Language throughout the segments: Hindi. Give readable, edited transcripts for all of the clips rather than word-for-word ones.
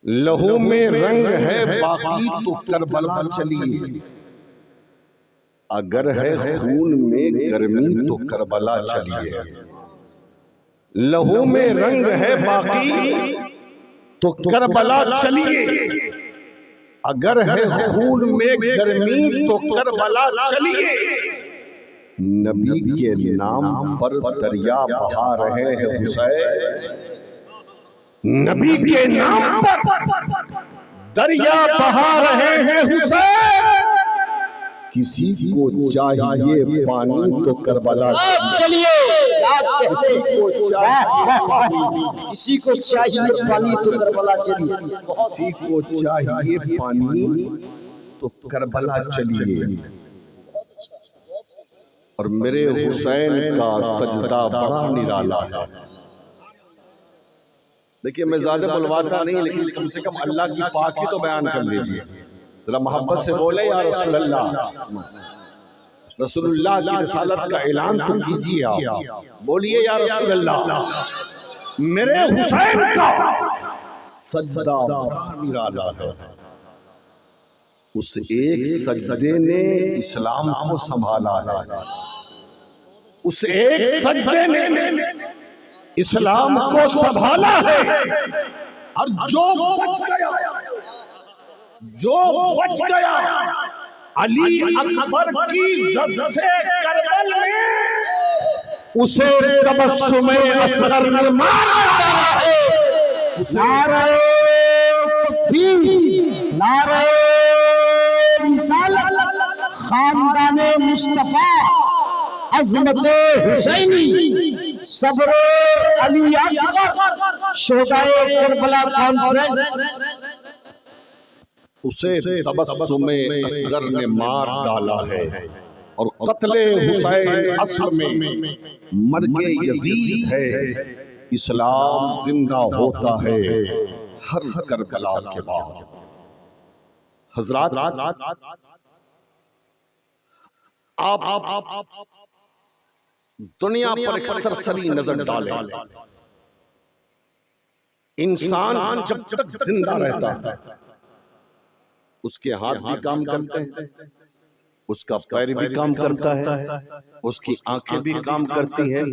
लहू में रंग है बाकी तो करबला चलिए, अगर है खून में गर्मी तो करबला चलिए। लहू में रंग है बाकी तो करबला चलिए, अगर है खून में गर्मी तो करबला चलिए। नबी के नाम पर दरिया बहा रहे हैं हुसैन, नबी के नाम पर दरिया बहा रहे हैं हुसैन। किसी को चाहिए पानी तो करबला चलिए, किसी को चाहिए पानी तो करबला चलिए, किसी को चाहिए पानी तो करबला चलिए। और मेरे हुसैन का सजदा बड़ा निराला है। देखिए मैं ज्यादा बुलवाता नहीं, लेकिन कम से कम अल्लाह की पाकी तो बयान कर लीजिए। जरा मोहब्बत से बोले या रसूलुल्लाह, रसूलुल्लाह की रिसालत का ऐलान तो कीजिए। आप बोलिए या रसूलुल्लाह। मेरे हुसैन का सजदा बड़ा निराला है। उस एक सजदे ने इस्लाम को संभाला है, उस एक सजदे ने इस्लाम को संभाला है। और जो बच गया, जो बच गया अली अकबर की जद से करबल में, उसे तबस्सुमे असगर ने मारा है। नारे तकबीर, नारे रिसालत, खानदाने मुस्तफा, अज़मत हुसैनी, सब्र अली असगर, शोहदाए करबला कॉन्फ्रेंस, उसे तबस्सुमे असगर ने मार डाला है। और कत्ले हुसैन असल में मर्गे यजीद है। इस्लाम जिंदा होता है हर करबला के बाद। हजरात आप दुनिया पर एक सरसरी नजर डालें। इंसान जब तक जिंदा रहता है उसके हाथ भी काम करते हैं, उसका पैर भी काम करता है, उसकी आंखें भी काम करती हैं,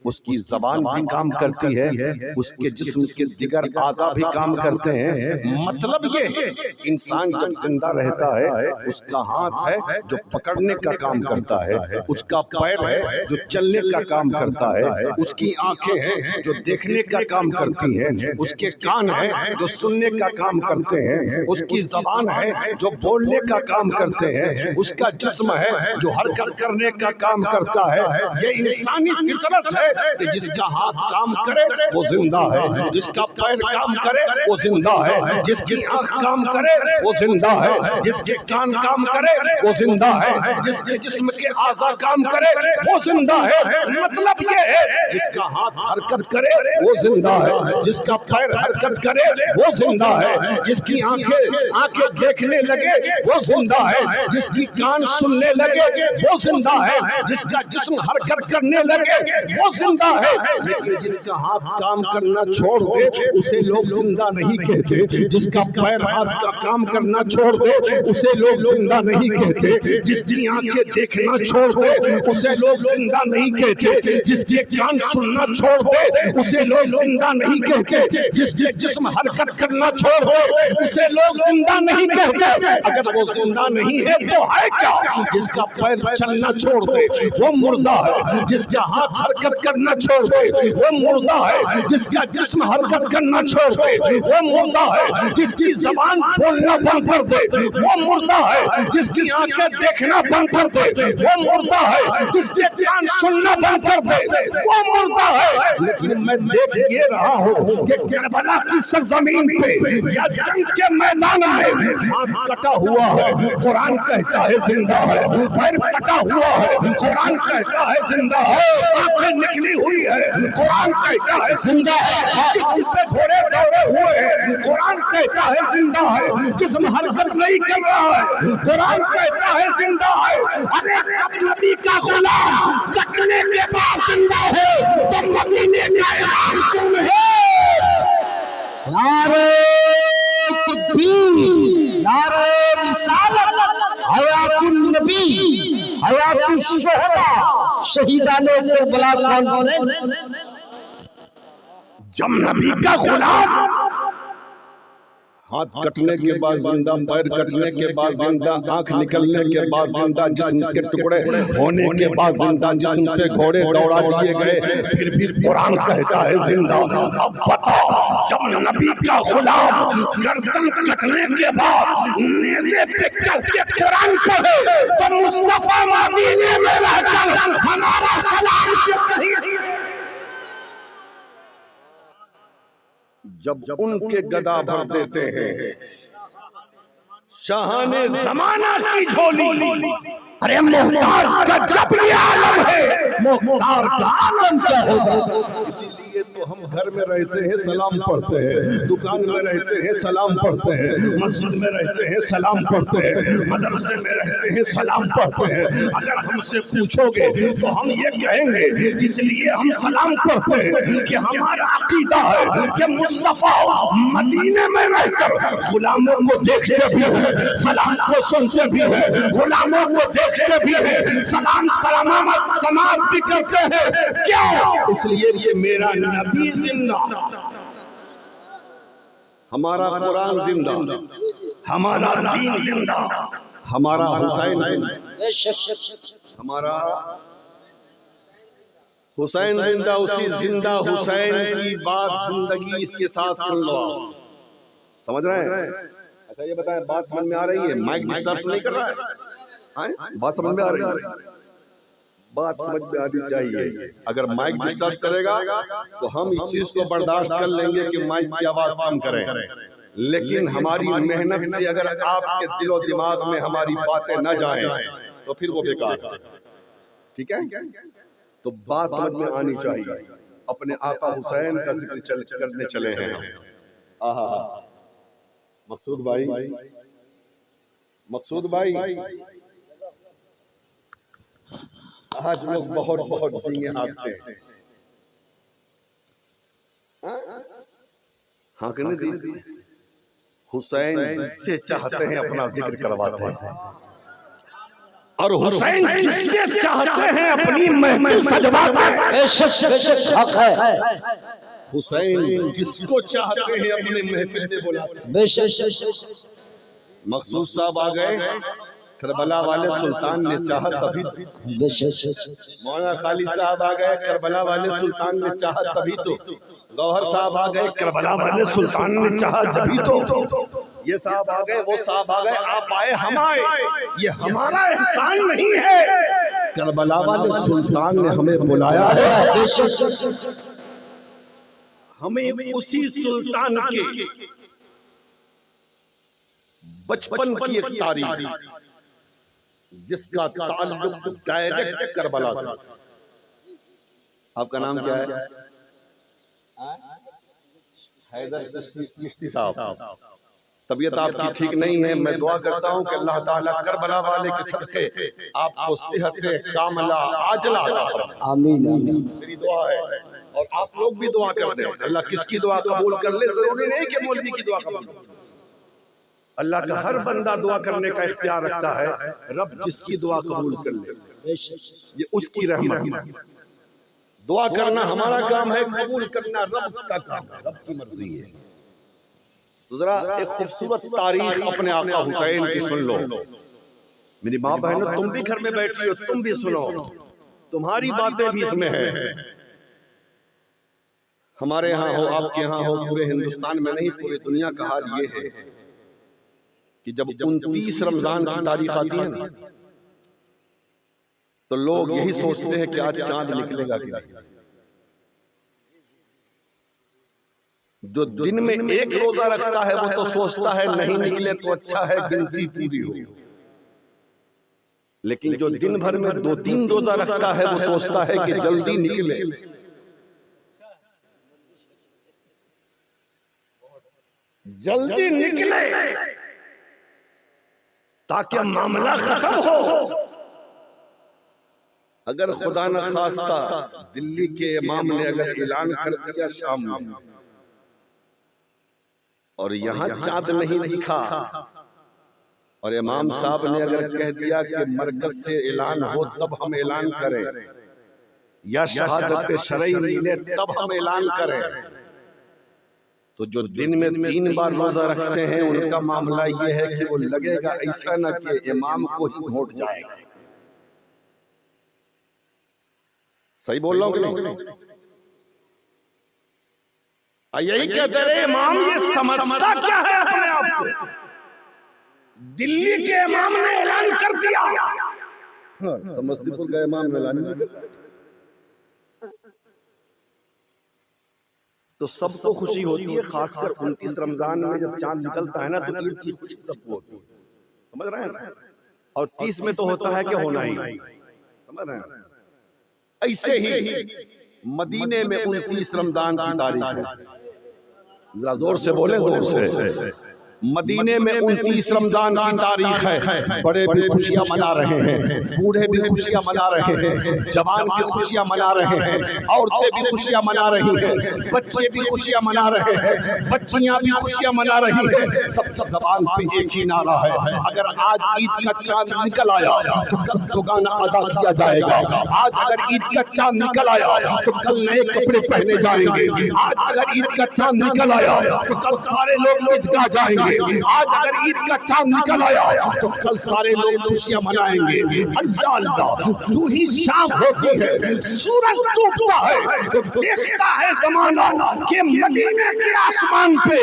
उसकी जबान भी काम करती है, उसके जिस्म के दिगर आज़ा भी काम करते हैं। मतलब ये है इंसान जब जिंदा रहता है उसका हाथ है जो पकड़ने का काम करता है, उसका पैर है जो चलने का काम करता है, उसकी आंखें हैं जो देखने का काम करती हैं, उसके कान हैं जो सुनने का काम करते हैं, उसकी जबान है जो बोलने का काम करते हैं, उसका जिस्म है जो हरकत करने का काम करता है। ये इंसानी फितरत है कि जिसका हाथ काम करे वो जिंदा है, जिसका पैर काम करे वो जिंदा है, जिसकी आंख काम करे वो जिंदा है, जिसके कान काम करे वो जिंदा है, जिसके जिस्म के आज़ा काम करे वो जिंदा है। मतलब ये है जिसका हाथ हरकत करे वो जिंदा है, जिसका पैर हरकत करे वो जिंदा है, जिसकी आंखें देखने लगे वो जिंदा है, जिसकी कान सुनने लगे वो जिंदा है, जिसका जिस्म हरकत करने लगे वो जिंदा है। लेकिन जिसका हाथ काम करना छोड़ दे उसे लोग जिंदा नहीं कहते, जिसका पैर हाथ का काम करना छोड़ दे उसे लोग जिंदा नहीं कहते, जिसकी आंखें देखना छोड़ दे उसे लोग जिंदा नहीं कहते, जिसके कान सुनना छोड़ दे उसे लोग जिंदा नहीं कहते, जिसके जिस्म हरकत करना छोड़ दे उसे लोग जिंदा नहीं कहते। अगर वो जिंदा नहीं है तो है क्या? जिसका पैर चलना छोड़ दे वो मुर्दा है, जिसका हाथ हरकत करना छोड़ दे वो मुर्दा है, जिसका जिस्म हरकत करना छोड़ दे वो मुर्दा है, जिसकी जबान बोलना बंद कर दे वो मुर्दा है, जिसकी आंखें देखना बंद कर दे वो मुर्दा है, जिसके कान सुनना बंद कर दे वो मुर्दा है। लेकिन मैं देख ये रहा हूँ कि करबला की सरजमीन पे या जंग के मैदान में हाथ कटा हुआ है, कुरान कहता है जिंदा है, पैर कटा हुआ है, कुरान कहता है जिंदा है, आंखें निकली हुई है, कुरान कहता है जिंदा है, जिससे घोड़े दौड़े हुए हैं, कुरान कहता है जिंदा है, जिस्म हरकत नहीं कर रहा है, कुरान कहता है जिंदा है। अरे नबी का गुलाम कटने के बाद जिंदा है तो मदीने का ऐलान क्यों है? नारे शुहदा शहीदाने करबला कॉन्फ्रेंस। जब नबी का गुलाम हाथ कटने के बाद जिंदा, पैर कटने के बाद जिंदा, आंख निकलने के बाद जिंदा, जिस्म के टुकड़े होने के बाद जिंदा, जिस्म से घोड़े दौड़ा दिए गए, फिर भी कुरान कहता है जिंदा। अब बताओ, जब नबी का गुलाम गर्दन कटने के बाद नेज़े पे चल के कुरान पढ़े तो मुस्तफा मदीने में रहकर हमारा सलाम क्यों नहीं? जब उनके गदा भर देते हैं शाहाने जमाना की झोली, अरे मोहताज का जब ये आलम है, मोहताज का आलम क्या होगा। इसीलिए तो हम घर में रहते हैं सलाम पढ़ते हैं, दुकान में रहते हैं सलाम पढ़ते हैं, मस्जिद में रहते हैं सलाम पढ़ते हैं, मदरसे में रहते हैं सलाम पढ़ते हैं। अगर हमसे पूछोगे तो हम ये कहेंगे इसलिए हम सलाम पढ़ते हैं कि हमारा अकीदा है कि मुस्तफा मदीने में रहकर गुलामों को देखते भी है, सलाम को सुनते भी है, गुलामों को देखते भी है, सलाम सलामत समाज भी करते हैं। क्यों? इसलिए कि मेरा नबी जिंदा, हमारा कुरान जिंदा, हमारा दीन जिंदा, हमारा हुसैन जिंदा, हमारा हुसैन जिंदा। उसी जिंदा हुसैन की बात जिंदगी इसके साथ सुन लो। समझ रहे हैं? अच्छा ये बताएं, बात समझ में आ रही है? माइक डिस्टर्ब नहीं कर रहा है? बात समझ में आ रही है? बात समझ में आनी चाहिए। अगर माइक डिस्टर्ब करेगा तो हम इस चीज को बर्दाश्त कर लेंगे कि माइक की आवाज कम करें, लेकिन हमारी मेहनत से अगर आपके दिलो दिमाग में हमारी बातें न जाएं तो फिर वो बेकार है। ठीक है? तो बात समझ में आनी चाहिए। अपने आका हुसैन का जिक्र करने चले हैं। आहा, मकसूद भाई, मकसूद भाई, आज लोग बहुत बहुत डींगे हाँकते हैं। हाँकने दी, हुसैन जिससे चाहते हैं अपना जिक्र करवाते हैं, और हुसैन जिससे चाहते हैं अपनी महफिल सजवाते हैं। हुसैन जिसको चाहते हैं अपने महफिल में बुलाते हैं। मकसूद साहब आ गए, करबला वाले सुल्तान ने चाहा तभी। मौलाना खालिद साहब आ गए, करबला वाले सुल्तान ने चाहा तभी तो। गौहर साहब आ गए, करबला वाले सुल्तान ने चाहा तभी तो। ये साहब आ गए, वो साहब आ गए, आप आए, हम आए। ये हमारा एहसान नहीं है, करबला वाले सुल्तान ने हमें बुलाया है। हमें उसी सुल्तान के बचपन की एक तारीख जिसका ताल्लुक डायरेक्ट करबला से। आपका नाम क्या है? हैदर चिश्ती साहब। तबीयत आपकी ठीक नहीं है, मैं दुआ करता हूँ कि अल्लाह ताला करबला वाले के सदक़े आपको सेहत कामला आजला अता फरमाए। आमीन आमीन, मेरी दुआ है। और आप लोग भी दुआ कर दें, अल्लाह किसकी दुआ कबूल कर ले। जरूरी नहीं कि मौलवी की दुआ कबूल हो, अल्लाह का हर बंदा दुआ करने का इख्तियार रखता है। रब जिसकी दुआ कबूल कर ले ये उसकी रहमत। दुआ करना हमारा काम है, कबूल करना रब का काम है, रब की मर्जी है। तो जरा एक खूबसूरत तारीख अपने आका हुसैन की सुन लो। मेरी माँ बहनों, तुम भी घर में बैठी हो, तुम भी सुनो, तुम्हारी बातें भी इसमें है। हमारे यहाँ हो, आपके यहाँ हो, पूरे हिंदुस्तान में नहीं पूरी दुनिया का हाल ये है कि जब 29 रमजान की तारीख आती है ना, तो लोग यही सोचते हैं कि आज चांद निकलेगा कि नहीं। जो दिन में एक रोजा रखता है वो तो सोचता है नहीं निकले तो अच्छा है, गिनती पूरी हो। लेकिन जो दिन भर में 2-3 रोजा रखता है वो सोचता है कि जल्दी निकले। जल्दी निकले ताकि मामला खत्म हो। अगर खुदा न खास्ता दिल्ली के इमाम ने अगर ऐलान कर दिया शाम में और यहां चांद नहीं दिखा और इमाम साहब ने अगर कह दिया कि मरकज से ऐलान हो तब हम ऐलान करें, या शहादत शरई मिले तब हम ऐलान करें, तो जो दिन में 3 बार रोजा रखते हैं उनका मामला ये है कि वो लगेगा ऐसा ना कि इमाम को ही घोट जाएगा। सही बोल रहा हूं कि नहीं? यही कहते रहे इमाम ये समझता क्या है अपने आप को। दिल्ली के इमाम ने ऐलान कर दिया, समस्तीपुर का इमाम ने ऐलान नहीं किया, तो सबको खुशी होती है। खासकर 29 रमजान में जब चांद निकलता है ना तो ईद की खुशी सबको होती है, समझ रहे हैं। और 30 में तो होता है कि होना ही, समझ रहे हैं। ऐसे ही मदीने में 29 रमजान की तारीख है, जरा जोर से बोले, जोर से। मदीने में 29 रमजान की तारीख है। बड़े भी खुशियां मना रहे हैं, बूढ़े भी खुशियां मना रहे हैं, जवान भी खुशियां मना रहे हैं, औरतें भी खुशियां मना रही हैं, बच्चे भी खुशियां मना रहे हैं, बच्चियां भी खुशियां मना रही हैं। सब जबान पे एक ही नारा है, अगर आज ईद का चांद निकल आया तो कल तो गाना अदा किया जाएगा। आज अगर ईद का चांद निकल आया तो कल नए कपड़े पहने जाएंगे। आज अगर ईद का चांद निकल आया तो कल सारे लोग ईदगाह जाएंगे। आज अगर ईद का चांद निकल आया तो कल सारे लोग खुशियां मनाएंगे। अल्लाह अल्लाह, जो ही शाम होती है सूरज डूबता है तो देखता है जमाना कि मदीने के आसमान पे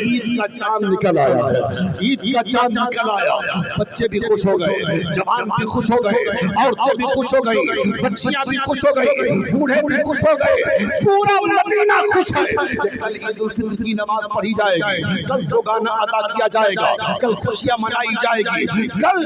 ईद का चांद निकल आया है। ईद का चांद निकल आया, बच्चे भी खुश हो गए, जवान भी खुश हो गए, औरतें भी खुश हो गई, बच्चियां भी खुश हो गई, बूढ़े भी खुश हो गए, पूरा मदीना खुश है। कल ईद उल फित्र की नमाज पढ़ी जाएगी, कल तो गाना अदा किया जाएगा, कल खुशियां मनाई जाएगी, कल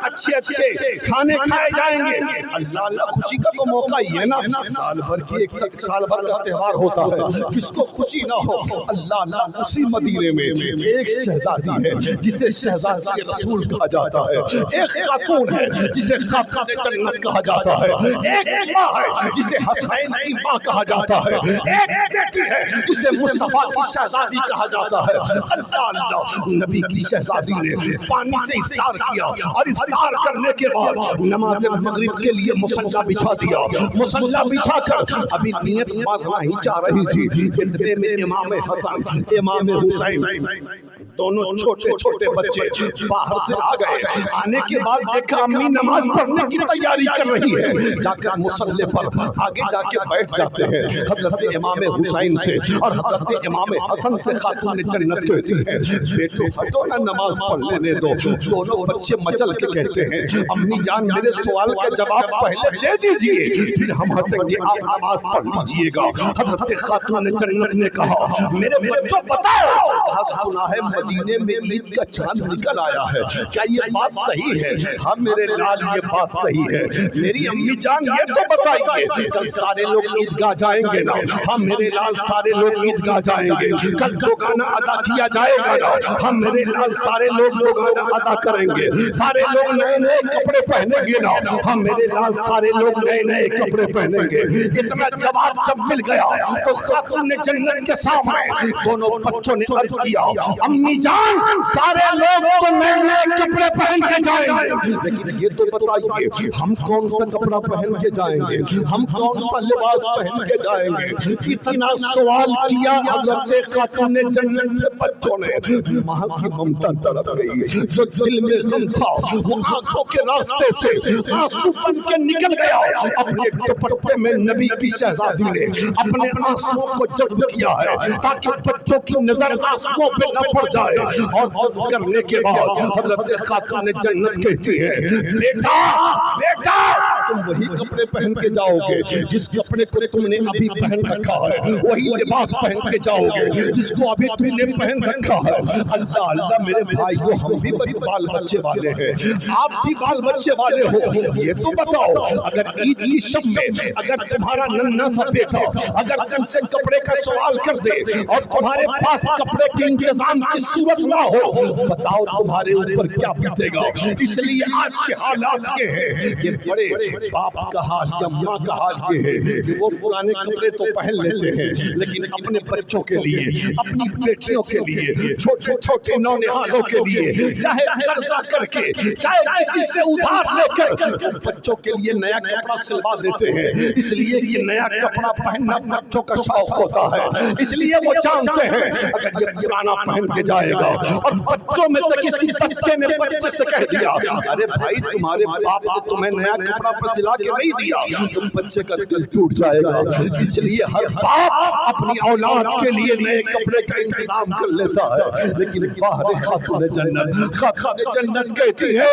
अच्छे अच्छे खाने खाए जाएंगे। अल्लाह अल्लाह, खुशी का तो मौका ही है ना। साल भर का त्योहार होता है, किसको खुशी ना हो। अल्लाह अल्लाह, उसी मदीने में एक शहजादी है जिसे शहजादी रसूल कहा जाता है, एक खातून है जिसे खातून जन्नत कहा जाता है, एक माँ है जिसे हसनैन की माँ कहा जाता है, एक बेटी है जिसे मुस्तफा की शहजादी कहा जाता है। अल्लाह अल्लाह, नबी की शहजादी ने पानी से इफ्तार किया और इफ्तार करने के बाद नमाज मगरिब के लिए मुसल्ला बिछा दिया। मुसल्ला बिछाकर अभी नियत बांधना ही चाह रही थी, इतने में इमाम हसन, इमाम हुसैन दोनों छोटे छोटे बच्चे बाहर से आ गए। आने के बाद देखा अम्मी नमाज पढ़ने की तैयारी कर रही है, जाकर मुसल्ले पर आगे जाके बैठ जाते हैं। हजरत इमाम हुसैन से और हजरत इमाम हसन से खातून जन्नत कहती है, बेटो हटो ना, नमाज पढ़ लेने दो। दोनों बच्चे मचल के कहते हैं, अम्मी जान मेरे सवाल का जवाब पहले दे दीजिए, फिर हम हटेंगे, आप नमाज पढ़ लीजिएगा। हजरत खातून जन्नत ने कहा, मेरे बच्चों बताओ, सुना है मदीने में ईद का चांद निकल आया है, क्या ये बात सही है? हाँ मेरे लाल, ये बात सही है। मेरी अम्मी जान ये तो बताइए, कल सारे लोग ईदगाह जाएंगे ना? हाँ मेरे लाल, सारे लोग ईदगाह जाएंगे। कल तो गाना अदा किया जाएगा ना? हम मेरे लाल, सारे लोग गाना अदा करेंगे। सारे लोग नए नए कपड़े पहनेंगे ना? हम मेरे लाल, सारे लोग नए नए कपड़े पहनेंगे। इतना जवाब जब मिल गया तो खातून ने जन्नत के सामने दोनों बच्चों ने अर्ज किया, अम्मी जान सारे लोग तो नए नए कपड़े पहन के जाएंगे, लेकिन ये तो बताइए हम कौन सा कपड़ा पहन के जाएंगे, हम कौन सा लिबास पहन के जाएंगे? इतना सवाल किया हजरत खातून ने जन्नत से बच्चों ने। मां की ममता तड़प गई, जो दिल में गम था वो आंखों के रास्ते से आंसू बन के निकल गया। अपने दुपट्टे में नबी की शहजादी ने अपने आंसुओं को जज्ब किया है ताकि बच्चों की नजर आंसुओं पे न पड़ जाए। और जज्ब करने के बाद हजरत खातून जन्नत कहती है, बेटा बेटा तुम वही कपड़े पहन के जाओगे जिस कपड़े को तुमने अभी पहन रखा है, वही लिबास पहन के जाओगे जिसको अभी तुमने पहन रखा है। अल्लाह अल्लाह, मेरे भाइयों हम भी बाल बच्चे वाले हैं, आप भी बाल बच्चे वाले हो। ये तो बताओ, अगर ईद की शब में अगर तुम्हारा नन्हा सा बेटा अगर तुमसे कपड़े का सवाल कर दे और तुम्हारे पास कपड़े के इंतजाम की सूरत ना हो, बताओ तुम्हारे ऊपर क्या बीतेगा। इसलिए आज के हालात ये हैं कि बड़े बाप का हाल या माँ का हाल ये है कि वो पुराने कपड़े तो पहन लेते हैं, लेकिन अपने बच्चों के लिए, अपनी बेटियों के लिए, छोटे छोटे नौनिहालों के लिए, चाहे कर्जा करके, चाहे किसी से उधार लेकर बच्चों के लिए नया कपड़ा सिलवा देते हैं। इसलिए कि नया कपड़ा पहनना बच्चों का शौक होता है, इसलिए वो जानते हैं अगर ये पुराना पहन के जाएगा। और बच्चों में से किसी बच्चे ने बच्चे से कह दिया, अरे भाई तुम्हारे बाप ने तुम्हें नया कपड़ा पर सिला के नहीं दिया, तुम बच्चे का दिल टूट जाएगा। इसलिए हर बाप अपनी औलाद के लिए नए कपड़े का इंतजाम कर लेता है। लेकिन बाहर खातून जन्नत कहती है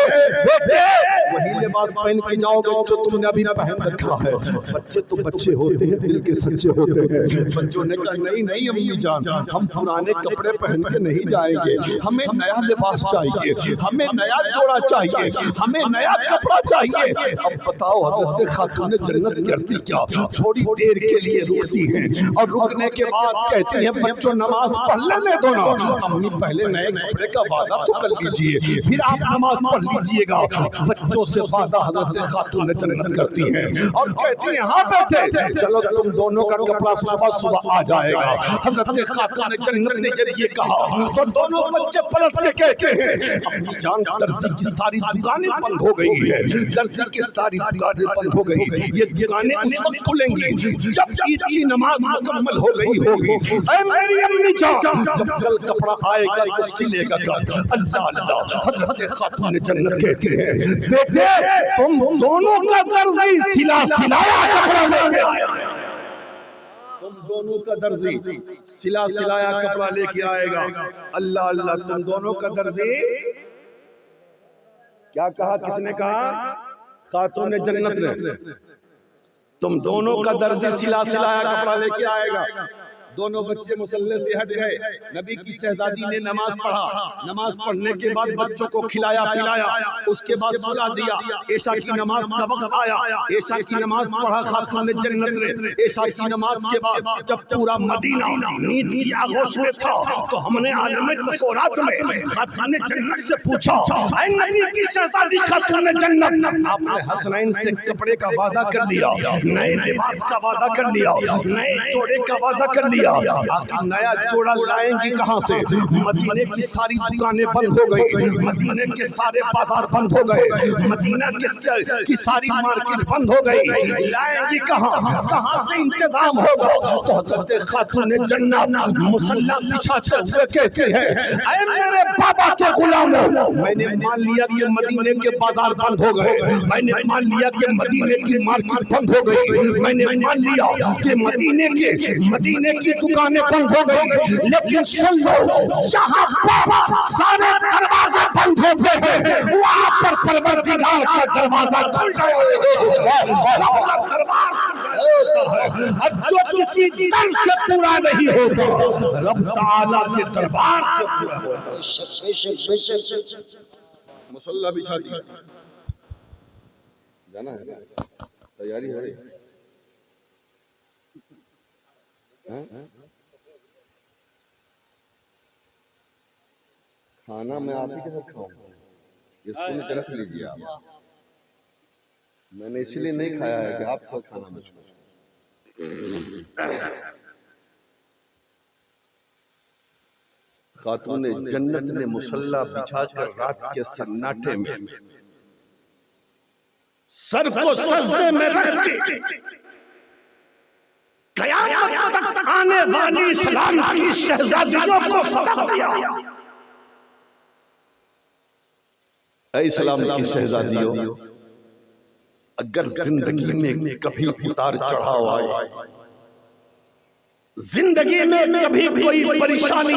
बेटे वही लिबास पहन के जाओगे जो तुमने अभी पहन रखा है। बच्चे तो बच्चे होते हैं, दिल के सच्चे होते हैं। बच्चों ने कहा नहीं नहीं अम्मी जान, हम पुराने कपड़े पहन के नहीं जाएंगे, हमें नया लिबास चाहिए, हमें नया जोड़ा चाहिए, हमें नया कपड़ा चाहिए। अब बताओ हज़रत खातून जन्नत करती क्या? थोड़ी देर के लिए रुकती हैं और रुकने के बाद कहती है बच्चों नमाज पढ़ लेने दो ना। अम्मी पहले नए कपड़े का वादा तो कर लीजिए, फिर आप नमाज पढ़ लीजिएगा। बच्चों से वादा हज़रत खातून जन्नत करती हैं और कहती हैं हाँ बेटे चलो तुम दोनों का कपड़ा सुबह सुबह आ जाएगा। हज़रत खातून जन्नत ने जब ये कहा तो दोनों बच्चे पलट के कहते हैं अपनी जान दर्जी की सारी दुकानें बंद हो गई है, दर्जी की सारी दुकानें बंद हो गई, ये दुकानें उस वक्त खुलेंगी जब ईद की नमाज मुकम्मल हो गई होगी। ऐ मेरी अम्मी जान जब कल कपड़ा आएगा तो सिलेगा क्या? अल्लाह अल्लाह। हज़रत खातून जन्नत कहती है बेटे तुम दोनों का दर्जी सिलाया कपड़ा लेके आया, तुम दोनों का दर्जी सिलाया कपड़ा लेके आएगा। अल्लाह अल्लाह। तुम दोनों का दर्जी क्या कहा? किसने कहा? खातून जन्नत ने। तुम दोनों का दर्जी सिलाया कपड़ा लेके आएगा। दोनों बच्चे मुसल्ले से हट गए। नबी की शहजादी ने नमाज पढ़ा, नमाज पढ़ने के बाद बच्चों को खिलाया पिलाया, उसके बाद सुला दिया। ऐशा की नमाज का वक्त आया, ऐशा की नमाज पढ़ा खातून जन्नत ने। ऐशा की नमाज के बाद जब पूरा मदीना नींद की आगोश में था तो हमने आलम तसौरात में खातून जन्नत से पूछा, ऐ नबी की शहजादी खातून जन्नत आपने हसनैन से कपड़े का वादा कर लिया, नए लिबास का वादा कर लिया, नए जोड़े का वादा कर लिया, आखिर नया जोड़ा लाएंगी कहां से? मदीने की सारी दुकानें बंद हो गई, मदीने के सारे बाजार बंद हो गए, मदीना की सारी मार्केट बंद हो गई, लाएंगी कहां से इंतजाम होगा? तो हज़रत खातून जन्नत मुसल्ला बिछा हुए कहती है ऐ मेरे बाबा के गुलामों, मैंने मान लिया कि मदीने के बाजार बंद हो गए, मैंने मान लिया कि मदीने की मार्केट बंद हो गई, मैंने मान लिया कि मदीने की दुकानें बंद हो गई, लेकिन सुन लो जहां सारे दरवाजे बंद होते हैं वहां पर परवरदिगार का दरवाजा खुल जाएगा। जो किसी दर से पूरा नहीं होता रब ताला के दरबार से पूरा होता। मुसल्ला बिछा दिया, जाना है ना? तैयारी हो रही है? खाना मैं आप ही के साथ खाऊंगा, ये सुन के रख लीजिए आप। मैंने इसलिए नहीं खाया है कि आप सब खाना मुझको। खातून जन्नत ने मुसल्ला बिछाकर रात के सन्नाटे में सर को सजदे में रख के क़यामत तक आने वाली इस्लाम की शहजादियों को सबक दिया। ऐ इस्लाम की शहजादियों, अगर जिंदगी में कभी उतार चढ़ाव आए, जिंदगी में कभी कोई परेशानी,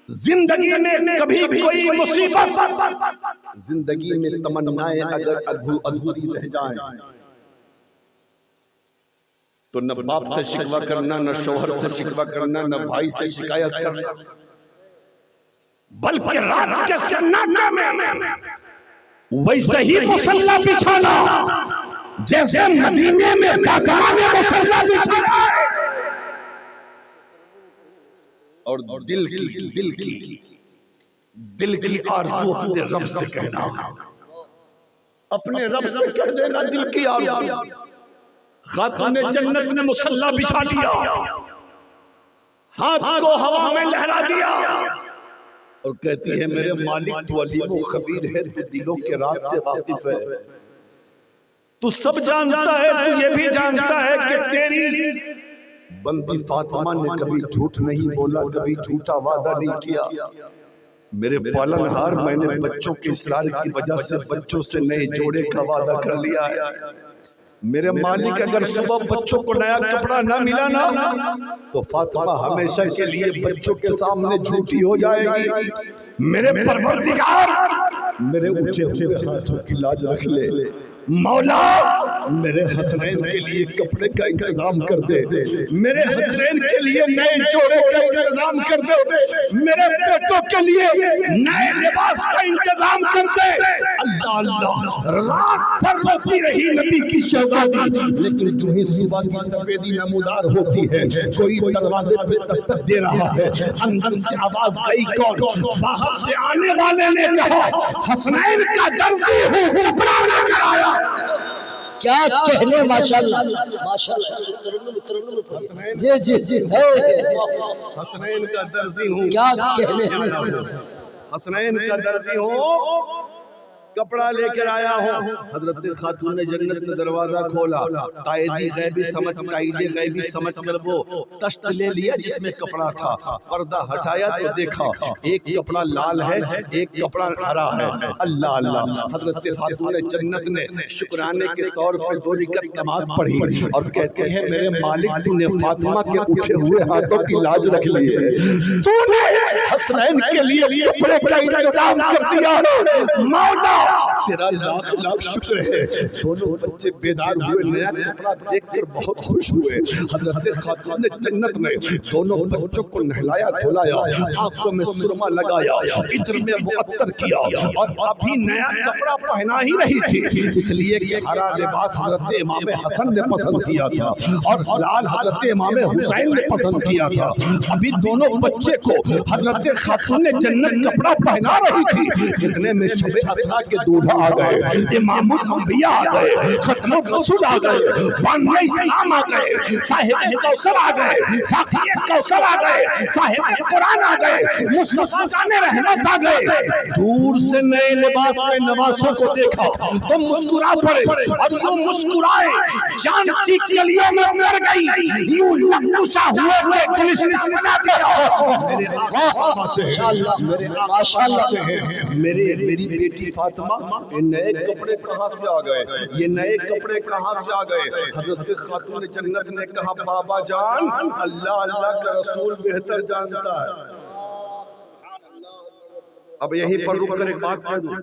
जिंदगी में कभी कोई मुसीबत, जिंदगी में तमन्नाएं अगर अधूरी रह जाएं, तो न बाप से शिकवा करना, न शौहर से शिकवा करना, न भाई से शिकायत करना, बल्कि रात के सन्नाटे में वैसे ही मुसल्ला बिछाना जैसे मदीने में ज़ाकरा में मुसल्ला बिछाना है। और दिल की आरज़ू अपने रब से कहना, अपने रब से कह देना दिल की आरज़ू। खातून जन्नत ने मुसल्ला बिछा दिया, हाथ को हवा में लहरा दिया और कहती है मेरे मालिक तू अलीम व खबीर है, तू दिलों के राज से वाकिफ है, तू सब जानता है, तू ये भी जानता है कि तेरी बंदी फातिमा ने कभी झूठ नहीं बोला, कभी झूठा वादा नहीं किया। मेरे पालनहार मैंने बच्चों के इसरार की वजह से बच्चों से नए जोड़े का वादा कर लिया है। मेरे मालिक अगर सुबह बच्चों को नया कपड़ा ना मिला ना तो फातिमा हमेशा के लिए बच्चों के सामने झूठी हो जाएगी। मेरे परवरदिगार मेरे ऊंचे हुए हाथों की लाज रख ले। मौला मेरे हसनैन के लिए कपड़े का इंतजाम कर दे, मेरे हसनैन के लिए नए जोड़े का इंतजाम कर दे, मेरे बेटों के लिए नए लिबास का इंतजाम कर दे। अल्लाह अल्लाह रात भर रोती रही नबी की शहजादी, लेकिन जो ही सुबह की सफेदी नमूदार होती है कोई दरवाजे पे दस्तक दे रहा है, अंदर से आवाज आई कौन? बाहर से आने वाले ने कहा हसनैन का दर्जी हूँ, कपड़ा लेकर आया। क्या कहने, माशाल्लाह माशाल्लाह। जी जी जी हसनैन का दर्जी हूँ, क्या कहने, हसनैन का दर्जी हूँ, कपड़ा लेकर आया हूँ। हजरत खातून जन्नत ने दरवाजा खोला, कायदी गैबी समझ कायदे गैबी समझ कर वो तश्त ले लिया जिसमें कपड़ा था, पर्दा हटाया तो देखा एक कपड़ा लाल है, एक कपड़ा हरा है। अल्लाह अल्लाह। हजरत खातून जन्नत ने शुक्राने के तौर पर 2 रकात नमाज पढ़ी और कहते हैं मेरे मालिक तूने फातिमा के उठे हुए हाथों की लाज रख ली है, तूने हसनैन के लिए कपड़े का इंतजाम कर दिया है। मौला तेरा लाख लाख शुक्र है। दोनों बच्चे बेदार हुए, नया कपड़ा देखकर बहुत खुश हुए। हजरत खातून जन्नत ने दोनों बच्चों को नहलाया धुलाया, आंखों में सुरमा लगाया, इत्र में मुअत्तर किया और अभी नया कपड़ा पहना ही रही थी, इसलिए कि हरा लिबास हजरत इमाम हसन ने पसंद किया था और लाल हजरत इमाम हुसैन ने पसंद किया था। अभी दोनों बच्चे को हजरत खातून जन्नत कपड़ा पहना रही थी, इतने में शब असरा के दूल्हा आ गए, इमामुल अंबिया आ गए, खत्मुर रसूल आ गए, बानिए इस्लाम आ गए, साहिब कौसर आ गए, साक़िए कौसर आ गए, साहिब कुरान आ गए, मुस्तफ़ा ने रहमत आ गए। दूर से नए लिबास में नवासों को देखा तो मुस्कुरा पड़े और यूं मुस्कुराए जान सी गलियों में मर गई, यूं नक्शा हुए थे गुलिस्तान बनाते। माशाअल्लाह माशाअल्लाह। मेरी बेटी फातिमा ये नए कपड़े कहाँ से आ गए, ये नए कपड़े कहाँ से आ गए? हजरत खातून जन्नत ने कहा बाबा जान अल्लाह अल्लाह का रसूल बेहतर जानता है। अब यहीं पर रुक कर एक बात कह दूं,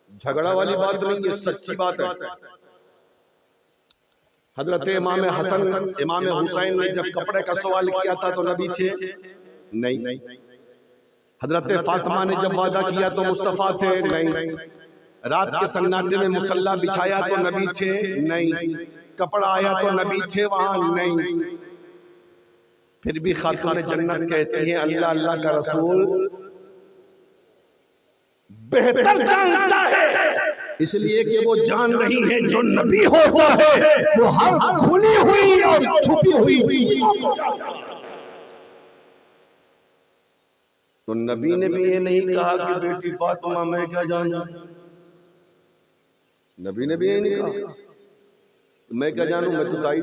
झगड़ा वाली बात नहीं, ये सच्ची बात है। हजरत इमाम हसन इमाम हुसैन ने जब कपड़े का सवाल किया था तो नबी थे नहीं, हजरत फातिमा ने जब वादा किया तो मुस्तफा थे नहीं, रात के सन्नाटे में मुसल्ला बिछाया तो नबी थे नहीं, कपड़ा आया तो नबी थे वहां नहीं। फिर भी खातून जन्नत कहती हैं अल्लाह अल्लाह का रसूल बेहतर जानता है, इसलिए कि वो जान रही है जो नबी होता है वो हर खुली हुई और छुपी हुई चीजों को जानता है। तो नबी ने भी ये नहीं कहा कि बेटी फातिमा मैं क्या जानूं, नबी ने भी ये नहीं कहा मैं क्या जानूं, मैं तो ताई।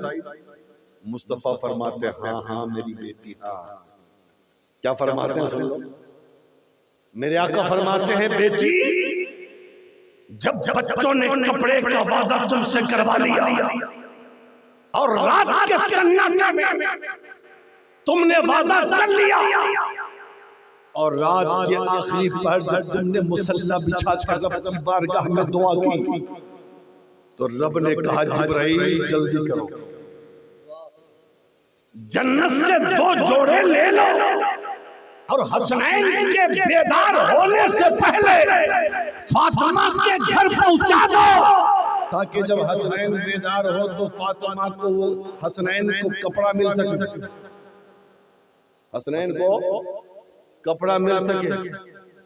मुस्तफा फरमाते हाँ हाँ मेरी बेटी, हाँ क्या फरमाते हैं सुन लो। मेरे आका फरमाते हैं बेटी जब बच्चों ने कपड़े का वादा तुमसे करवा लिया और रात के सन्नाटे में तुमने वादा कर लिया और रात के आखिरी पहर जब तुमने मुसल्ला बिछा कर रब की बारगाह में दुआ की तो रब ने कहा जिब्राइल जल्दी करो, जन्नत से 2 जोड़े ले लो और हसनैन के बेदार होने से पहले फातिमा के घर पहुंचा दो, ताकि जब हसनैन बेदार हो तो फातिमा को हसनैन को कपड़ा मिल सके, हसनैन को कपड़ा मिल सके।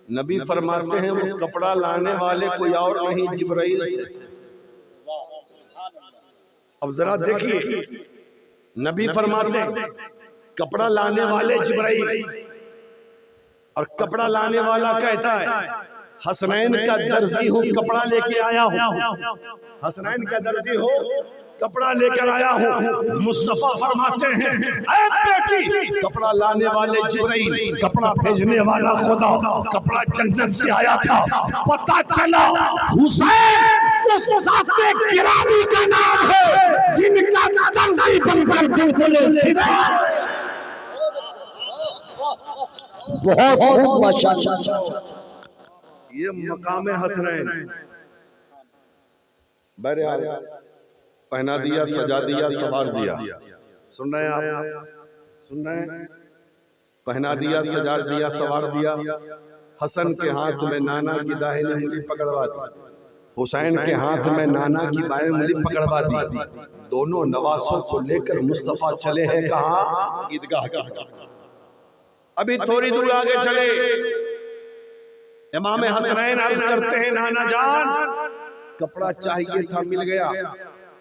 नबी फरमाते हैं वो कपड़ा लाने वाले कोई और नहीं जिब्राइल थे। अब जरा देखिए, नबी फरमाते हैं कपड़ा लाने वाले जिब्राइल, और कपड़ा लाने वाला कहता है हसनैन का दर्जी हूँ कपड़ा लेके आया हूँ, हसनैन का दर्जी हो कपड़ा लेकर आया हूँ। मुस्तफा फरमाते हैं ऐ बेटी, कपड़ा लाने वाले जिब्राइल, कपड़ा भेजने वाला खुदा, कपड़ा जन्नत से आया था। पता चला हुसैन उस साथे गिरानी का नाम है जिनका दर्जी बनकर बिल्कुल सीधा। बहुत माशाअल्लाह, ये मकाम हसनैन। बहरहाल पहना दिया, सजा दिया, सवार दिया। सुन रहे हैं आप? सुन रहे हैं? पहना दिया, सजा दिया, सवार दिया। हसन के हाथ में नाना की दाहिनी उंगली पकड़वा दी, हुसैन के हाथ में नाना की बाएं उंगली पकड़वा दी। दोनों नवासों को लेकर मुस्तफा चले हैं कहाँ? ईदगाह का। अभी थोड़ी दूर आगे चले, इमाम हसनैन अर्ज करते हैं नाना जान कपड़ा चाहिए था, मिल गया,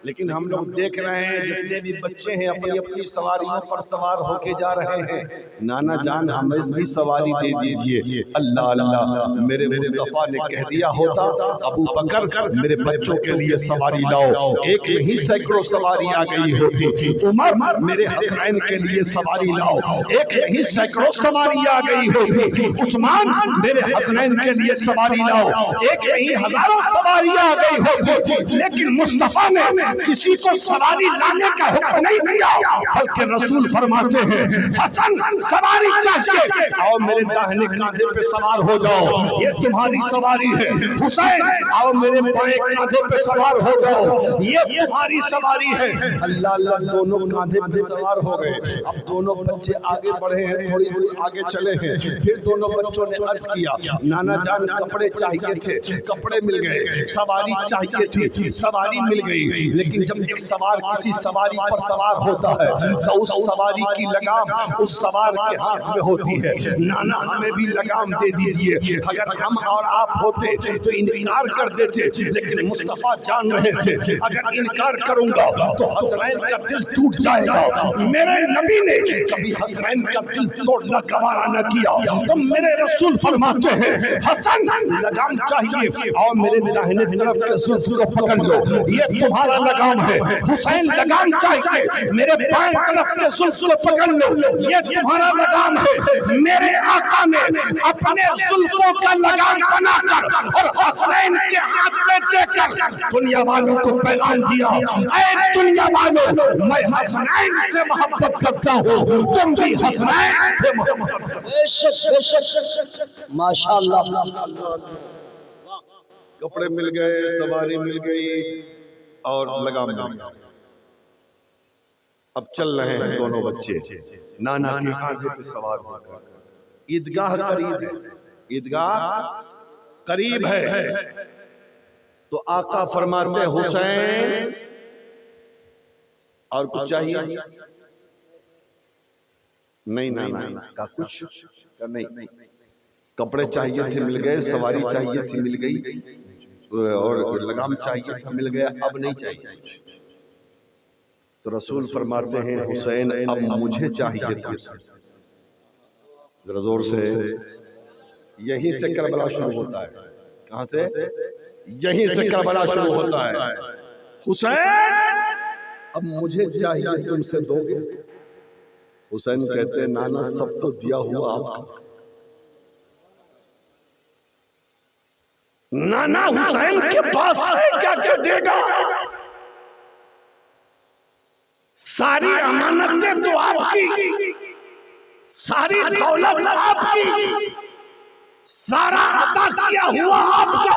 लेकिन हम लोग देख रहे हैं जितने भी बच्चे हैं अपनी अपनी सवारियों पर सवार होके जा रहे हैं। नाना जान हमें भी सवारी दे दीजिए। अल्लाह अल्लाह, मेरे मुस्तफा ने कह दिया होता अबू बकर मेरे बच्चों के लिए सवारी लाओ, एक नहीं सैकड़ों सवारी आ गई होती। उमर मेरे हसनैन के लिए सवारी लाओ, एक नहीं सैकड़ों सवारी आ गई होती। उस्मान मेरे हसनैन के लिए सवारी लाओ, एक नहीं हजारों सवारी आ गई होती। लेकिन मुस्तफा ने किसी को सवारी लाने का हुक्म नहीं दिया, बल्कि रसूल फरमाते हैं हसन सवारी चाहिए, आओ मेरे दाहिने कांधे पे सवार हो जाओ, ये तुम्हारी सवारी है। हुसैन आओ मेरे बाएं कांधे पे सवार हो जाओ, ये तुम्हारी सवारी है। अल्लाह अल्लाह, दोनों कांधे पे सवार हो गए। अब दोनों बच्चे आगे बढ़े हैं, थोड़ी दूर आगे चले हैं। फिर दोनों बच्चों ने अर्ज किया नाना जान कपड़े चाहिए थे, कपड़े मिल गए। सवारी चाहिए थी, सवारी मिल गई। लेकिन जब एक सवार किसी सवारी पर सवार होता है तो उस सवारी की लगाम उस सवार के हाथ में होती है। नाना हमें भी लगाम दे दीजिए। अगर हम और आप होते तो इनकार कर देते, लेकिन मुस्तफा जान रहे थे अगर इनकार करूंगा तो हसनैन का दिल टूट जाएगा। मेरे नबी ने कभी हसनैन का दिल तोड़ना गवारा न किया, तो मेरे रसूल फरमाते हैं हसन लगाम चाहिए, और मेरे दाहिने तरफ के जुल्फ को पकड़ लो, ये तुम्हारा लगाम है। हुसैन लगाम चाहिए, मेरे बाएं तरफ के जुल्फ को पकड़ लो, ये तुम्हारा लगाम है। मेरे आका ने अपने जुल्फों का लगाम बनाकर और हसनैन के हाथ में देकर दुनिया वालों को पैगाम दिया, ऐ दुनिया वालों मैं हसनैन से मोहब्बत करता हूँ, तुम भी हसनैन से मोहब्बत। माशाअल्लाह, कपड़े मिल गए, सवारी मिल गई और लगाम मिल गया। अब चल रहे हैं दोनों बच्चे नाना के कांधे पे सवार होकर। ईदगाह करीब है, ईदगाह करीब है। तो आका फरमाते हुसैन और कुछ चाहिए? नहीं नाना का कुछ का नहीं, कपड़े चाहिए थे मिल गए, सवारी चाहिए थी मिल गई, और लगाम चाहिए था मिल गया, अब नहीं चाहिए। तो रसूल फरमाते हैं हुसैन अब मुझे चाहिए था। जरा जोर से, यहीं से करबला शुरू होता है। कहां से? यहीं से करबला शुरू होता है। हुसैन अब मुझे चाहिए, तुमसे दोगे? हुसैन कहते हैं नाना सब तो दिया हुआ आपका। नाना हुसैन के पास है क्या क्या देगा? सारी अमानतें तो आपकी, सारी दौलत आपकी, सारा अता किया हुआ आपका।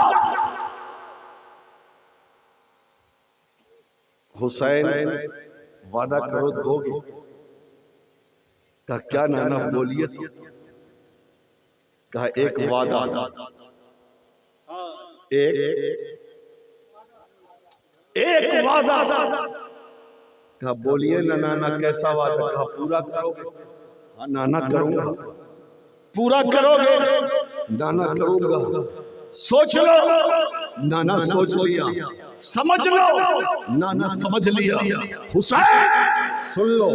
हुसैन वादा करो दोगे? कहा क्या नाना बोलिए तो। कहा एक वादा, एक वादा। कहा बोलिए ना नाना कैसा वादा? कहा पूरा करोगे? हाँ नाना करूंगा। पूरा करोगे? नाना करूंगा। सोच लो, नाना सोच लिया। समझ लो, नाना समझ लिया। हुसैन सुन लो,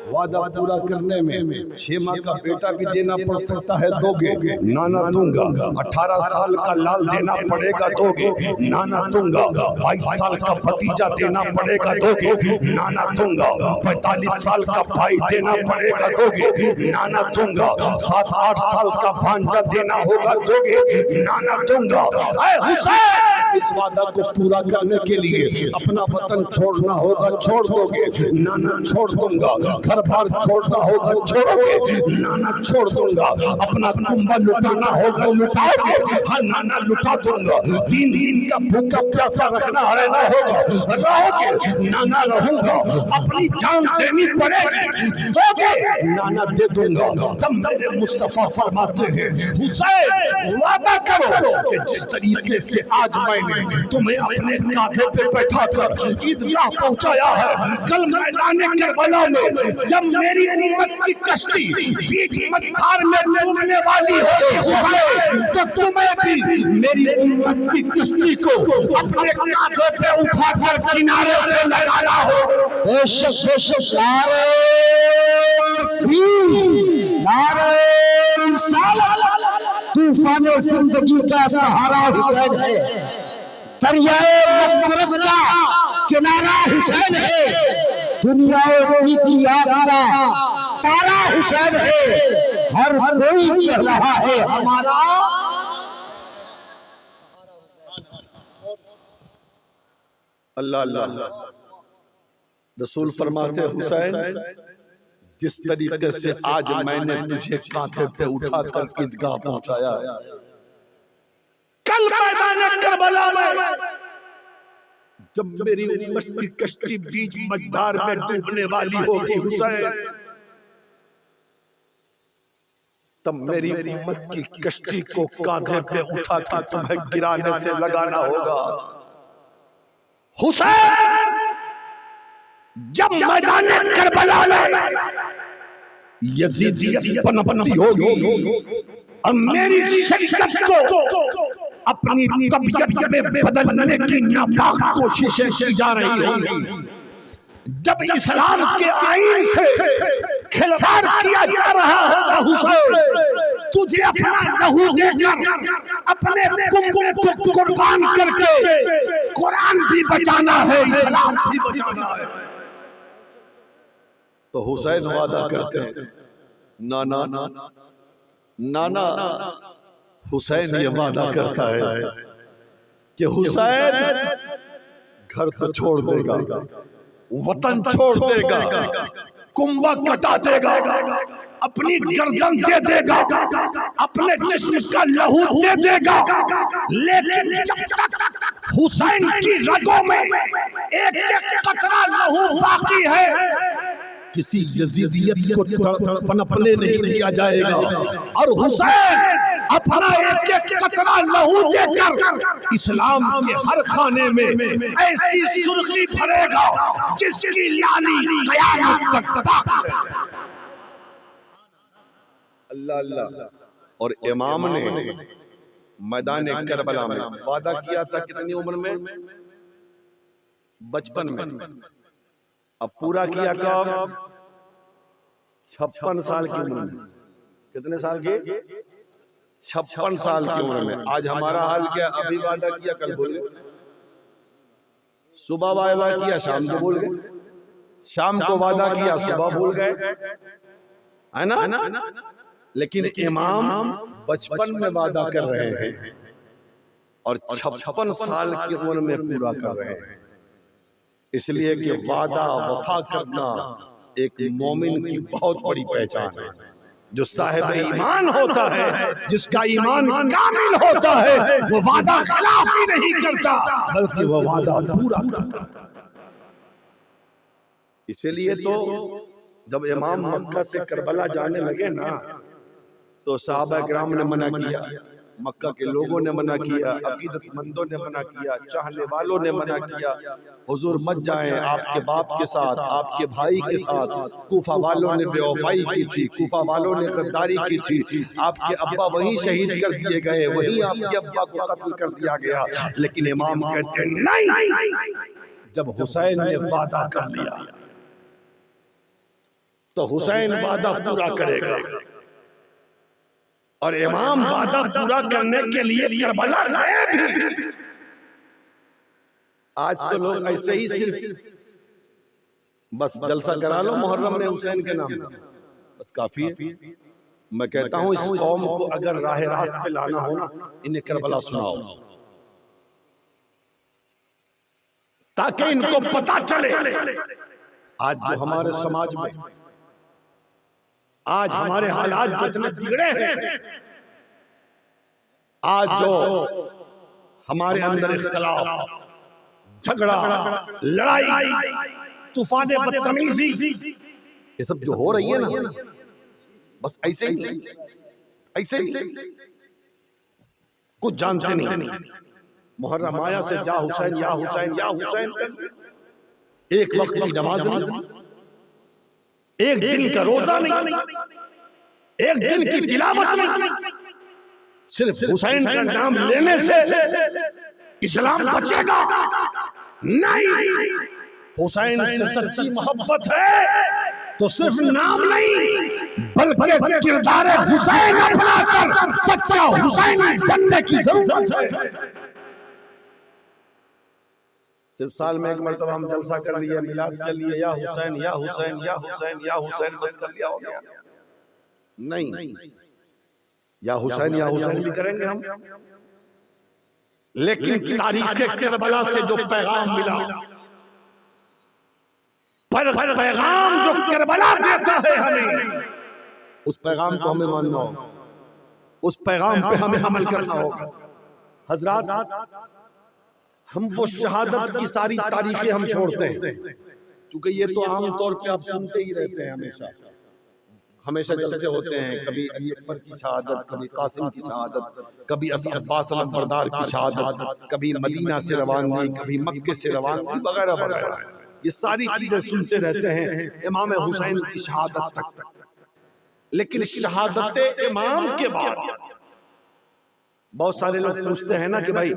वादा पूरा करने में 6 माह का बेटा भी देना पड़ सकता है, दोगे? नाना दूंगा। 18 साल का लाल देना पड़ेगा, दोगे? नाना दूंगा। 22 साल का भतीजा देना पड़ेगा, दोगे? नाना दूंगा। 45 साल का भाई देना पड़ेगा, दोगे? नाना दूंगा। 7-8 साल का भांजा देना होगा, दोगे? नाना दूंगा। ऐ हुसैन, इस वादा को पूरा करने के लिए अपना वतन छोड़ना होगा, छोड़ दोगे? नाना छोड़ दूंगा। घर बार छोड़ना होगा, छोड़ोगे? नाना छोड़ दूंगा। अपना कुंबा लुटाना होगा, लुटाओगे? हाँ नाना लुटा दूंगा। 3 दिन का भूखा प्यासा रखना रहना होगा, रहोगे? नाना रहूंगा। अपनी जान देनी पड़ेगी, दोगे? नाना दे दूंगा। तब मेरे मुस्तफा फरमाते हैं, हुसैन वादा करो कि जिस तरीके से आज मैंने तुम्हें अपने कांधे पे बैठा कर ईदगाह पहुंचाया है, कल मैदान करबला में जब मेरी उम्मत की कश्ती बीच मझधार में डूबने वाली होगी, तो तुम्हें भी मेरी उम्मत की कश्ती को अपने कांधे पे उठाकर किनारे से लगाना हो। बेशक बेशक नारे रिसालत, तूफान जिंदगी का सहारा हुसैन है, दरियाए मग़फ़िरत का किनारा हुसैन है, दुनिया रोही की आग का तारा हुसैन है। हर कोई कह रहा है हमारा अल्लाह अल्लाह। रसूल फरमाते, हुसैन जिस तरीके से आज मैंने तुझे कांधे पे उठाकर ईदगाह पहुंचाया, कल मैदान करबला में जब मेरी उम्मत की कश्ती बीच मझधार में डूबने वाली होगी, हुसैन तब मेरी उम्मत की कश्ती को कांधे पे उठाकर तुम्हें गिराने से लगाना होगा। हुसैन जब मैदान करबला में यजीदियत पनपती होगी और मेरी शरीयत को अपनी तबीयत में बदलने की नापाक कोशिशें की जा रही होंगी, जब इस्लाम के आईन से खिलवाड़ किया जा रहा होगा, हुसैन तुझे अपना लहू देकर अपने कुंबे को कुर्बान करके कुरान भी बचाना है, इस्लाम भी बचाना है। तो हुसैन वादा करते हैं, नाना नाना हुसैन ये वादा करता है कि हुसैन घर तो छोड़ देगा, वतन छोड़ देगा, कुंबा कटा देगा, अपनी गर्दन दे देगा, अपने जिस्म का लहू दे देगा, लेकिन जब तक हुसैन की रगों में एक एक कतरा लहू बाकी है, किसी यजीदियत को पनपने नहीं दिया जाएगा। और हुसैन अपना एक एक कतरा लहू देकर इस्लाम के हर खाने में ऐसी सुर्खी भरेगा जिसकी लाली क़यामत तक बाकी है। अल्लाह अल्लाह। और इमाम ने मैदान करबला में वादा किया था कितनी उम्र में? बचपन में। अब पूरा किया कब? 56 साल की उम्र में। कितने साल की? 56 साल की उम्र में। आज हमारा हाल क्या? अभी वादा किया कल भूल गए, सुबह वादा किया शाम को भूल गए, शाम को वादा किया सुबह भूल गए, है ना? लेकिन इमाम बचपन में वादा कर रहे हैं और 56 साल की उम्र में पूरा कर रहे हैं। इसलिए कि वादा वफा करना एक मोमिन की बहुत बड़ी पहचान है। जो साहिब ईमान होता है, जिसका ईमान कामिल होता है, वो वादा खिलाफ ही नहीं करता बल्कि वो वादा पूरा करता। इसलिए तो जब इमाम मक्का से करबला जाने लगे ना, तो सहाबा किराम ने मना किया मक्का के लोगों ने मना किया, अकीदतमंदों ने मना किया, चाहने वालों ने मना किया, हुजूर मत जाएं आपके बाप के साथ, आपके भाई के साथ। कूफा वालों ने बेवफाई की थी, कूफा वालों ने गद्दारी की थी, आपके अब्बा वहीं शहीद कर दिए गए, वहीं आपके अब्बा को कत्ल कर दिया गया। लेकिन इमाम कहते नहीं, जब हुसैन ने वादा कर लिया तो हुसैन वादा पूरा करेगा। और इमाम वादा पूरा करने के लिए करबला गए भी। आज तो लोग ऐसे ही सिर्फ बस जलसा करा लो मुहर्रम में हुसैन के नाम, बस काफी है। मैं कहता हूं इस कौम को अगर राह रास्त पे लाना हो ना, इन्हें करबला सुनाओ, ताकि इनको पता चले आज जो हमारे समाज में आज हमारे हालात जितने बिगड़े हैं, आज जो हमारे अंदर इख्तिलाफ, झगड़ा, लड़ाई, तूफान बदतमीजी, ये सब जो हो रही है ना, बस ऐसे ही कुछ जानते नहीं। मुहर्रम आया से या हुसैन या हुसैन या हुसैन, एक वक्त की नमाज नहीं, एक दिन का रोजा नहीं, एक दिन की तिलावत नहीं, सिर्फ हुसैन का नाम लेने से इस्लाम बचेगा नहीं। हुसैन से सच्ची मोहब्बत है तो सिर्फ नाम नहीं बल्कि किरदार हुसैन अपनाकर सच्चा हुसैन बनने की जरूरत है। सिर्फ साल में एक मरतबा हम जलसा कर लिए, मिलाद कर लिए, या हुसैन या हुसैन या हुसैन या हुसैन बस कर लिया, हो गया नहीं। या हुसैन भी करेंगे हम, लेकिन तारीख के करबला से जो पैगाम मिला, पर पैगाम जो करबला देता है हमें, उस पैगाम को हमें मानना होगा, उस पैगाम पे हमें अमल करना होगा। हजरात, हम वो शहादत की सारी तारीखें हम छोड़ते हैं, क्योंकि ये तो आम तौर पे आप सुनते ही रहते हैं, हमेशा जलसे होते हैं, कभी अली अकबर की शहादत, कभी कासिम की शहादत, कभी अब्बास अलमबरदार की शहादत, कभी मदीना से रवानगी, कभी मक्के से रवानगी, वगैरह वगैरह। ये सारी चीजें सुनते रहते हैं इमाम हुसैन की शहादत तक। लेकिन शहादत इमाम के बाद बहुत सारे लोग पूछते हैं ना कि भाई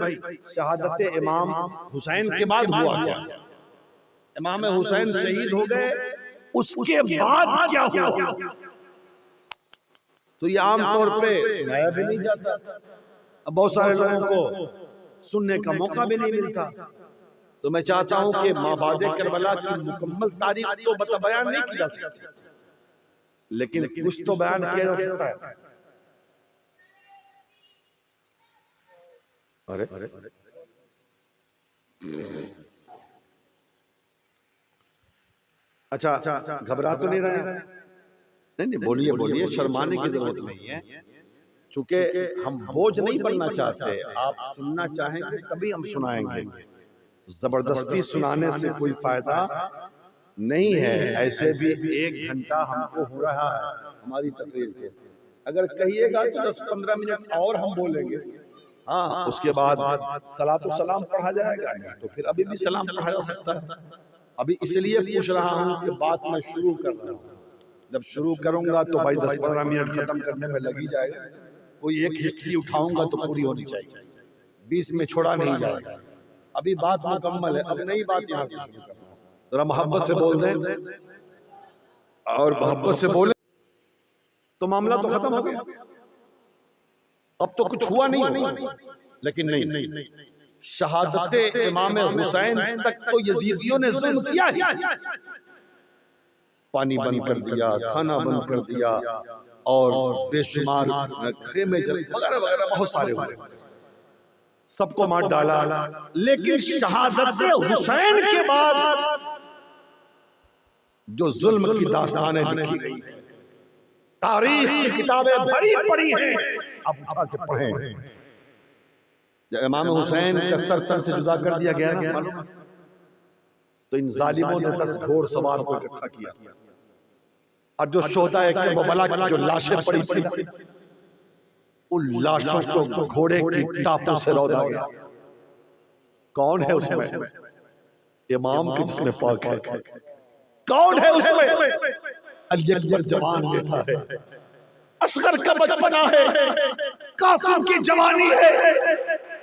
शहादत इमाम हुसैन के बाद हुआ क्या? इमाम हुसैन शहीद हो गए, उसके बाद क्या हुआ? तो ये आम तौर पे सुनाया भी नहीं जाता, अब बहुत सारे लोगों को सुनने का मौका भी नहीं मिलता। तो मैं चाहता हूं कि माबादे करबला की मुकम्मल तारीख तो बयान नहीं की जा सकती, लेकिन कुछ तो बयान किया जा सकता है। अरे अच्छा, घबरा तो नहीं रहे? नहीं, बोलिए, शर्माने की जरूरत नहीं है, चूंकि हम बोझ नहीं बनना चाहते। आप सुनना चाहेंगे तभी हम सुनाएंगे, जबरदस्ती सुनाने से कोई फायदा नहीं है। ऐसे भी 1 घंटा हमको हो रहा है हमारी तकरीर को, अगर कहिएगा तो 10-15 मिनट और हम बोलेंगे, हाँ, उसके बाद सलातो सलाम पढ़ा जाएगा, तो फिर अभी भी सलाम पढ़ा जा सकता है। अभी इसलिए पूछ रहा हूँ कि बात मैं शुरू कर रहा हूँ, जब शुरू करूंगा तो भाई 10-15 मिनट खत्म करने में लग ही जाएगा। कोई एक हिस्ट्री उठाऊंगा तो पूरी होनी चाहिए, 20 में छोड़ा नहीं जाएगा। अभी बात मुकम्मल है, अब नई बात यहाँ से शुरू करना। जरा मोहब्बत से बोल दें, और मोहब्बत से बोले तो मामला तो खत्म हो गया। अब तो कुछ हुआ नहीं, लेकिन नहीं, शहादत इमाम हुसैन तक तो यजीदियों ने जुल्म किया ही। पानी बंद कर दिया, खाना बंद कर दिया, और बेशुमार खेमे जले वगैरह वगैरह बहुत सारे हुए, सबको मार डाला। लेकिन शहादत हुसैन के बाद जो जुल्म की दास्तानें लिखी गई, तारीख की किताबें भरी पड़ी हैं, अब उठा के पढ़ें। जब इमाम हुसैन का सर से जुदा कर दिया गया ना, तो इन जालिमों ने 10 घोड़सवार को इकट्ठा किया, और जो शोहदा के बबला की जो लाशें पड़ी उन लाशों को घोड़े की टापों से रौंदा गया। कौन है उसमें? इमाम के जिस्म पाक है। कौन है उसमें? अली अकबर जवान लेता है, असगर का बचपना है, कासिम की जवानी है,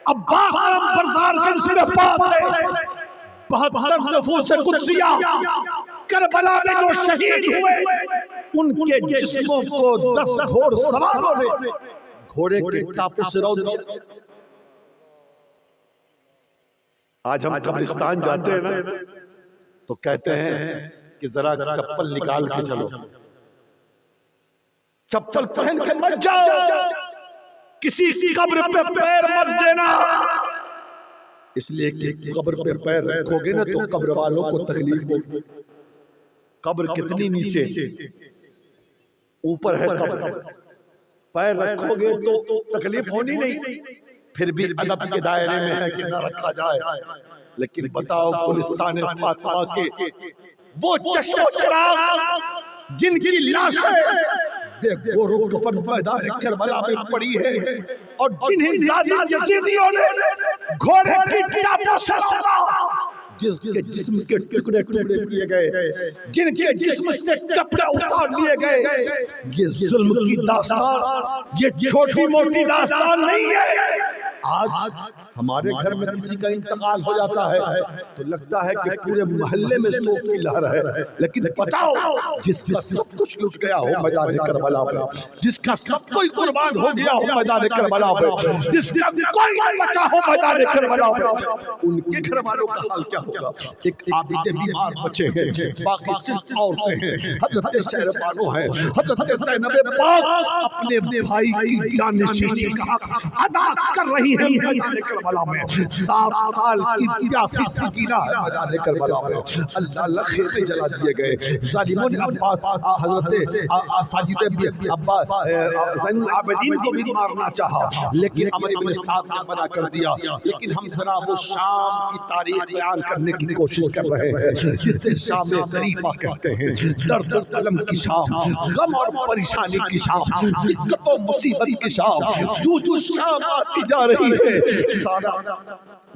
अब्बास बरदार के जिस्म पाक है, 72 नफूस कुदसिया करबला में जो शहीद हुए, उनके जिस्मों को 10 घोड़सवारों ने घोड़े के टापों से रौंद दिया। आज हम कब्रिस्तान जाते हैं ना, तो कहते हैं कि जरा चप्पल निकाल के चलो, चप्पल पहन के मत जाओ, किसी कब्र पे पैर मत देना, इसलिए कि कब्र पे पैर रखोगे ना तो कब्र वालों को तकलीफ होगी। कब्र कितनी नीचे, ऊपर है कब्र, पैर रखोगे तो तकलीफ होनी नहीं, फिर भी अदब के दायरे में है कि न रखा जाए। लेकिन बताओ गुलिस्तान फातिमा के वो चश्मो चिराग जिनकी लाशें गोरों कफन मैदान करबला में पड़ी है, और जिन्हें ज़ालिम यजीदियों ने घोड़े की टापों से जिसके जिस्म के टुकड़े टुकड़े किए गए, जिनके जिस्म से कपड़े उतार लिए गए, ये जुल्म की दास्तान, ये छोटी मोटी दास्तान नहीं है। आज हमारे घर में किसी का इंतकाल हो जाता है तो लगता है कि पूरे मोहल्ले में शोक की लहर है, लेकिन बताओ जिसका सब कुछ लुट गया हो मैदान करबला में, जिसका सब कोई कुर्बान हो गया हो मैदान करबला में, जिसका कोई नहीं बचा हो मैदान करबला में, उनके घर वालों का हाल क्या होगा? एक आबिद बीमार बचे हैं, बाकी सिर्फ औरतें हैं, हजरत शहरबानो है, हजरत ज़ैनब पाक अपने भाई की जानिशी का अदा कर रही है मैदान करबला में। 7 साल की प्यासी सकीना है मैदान करबला में, अल्लाह अल्लाह खेमे जला दिए गए। जालिमों ने अब्बास हजरत साजिद अब्बास ज़ैनुल आबिदीन को भी मारना चाहा, लेकिन अमर इब्न साद ने मना कर दिया। लेकिन हम जनाब वो शाम की तारीख बयान करने की कोशिश कर रहे हैं, जिसे शाम गरीबा कहते हैं, दर्द और अलम की शाम, गम और परेशानी की शाम, दिक्कत और मुसीबत की शाम, जो शाम आती जा रही है, सारा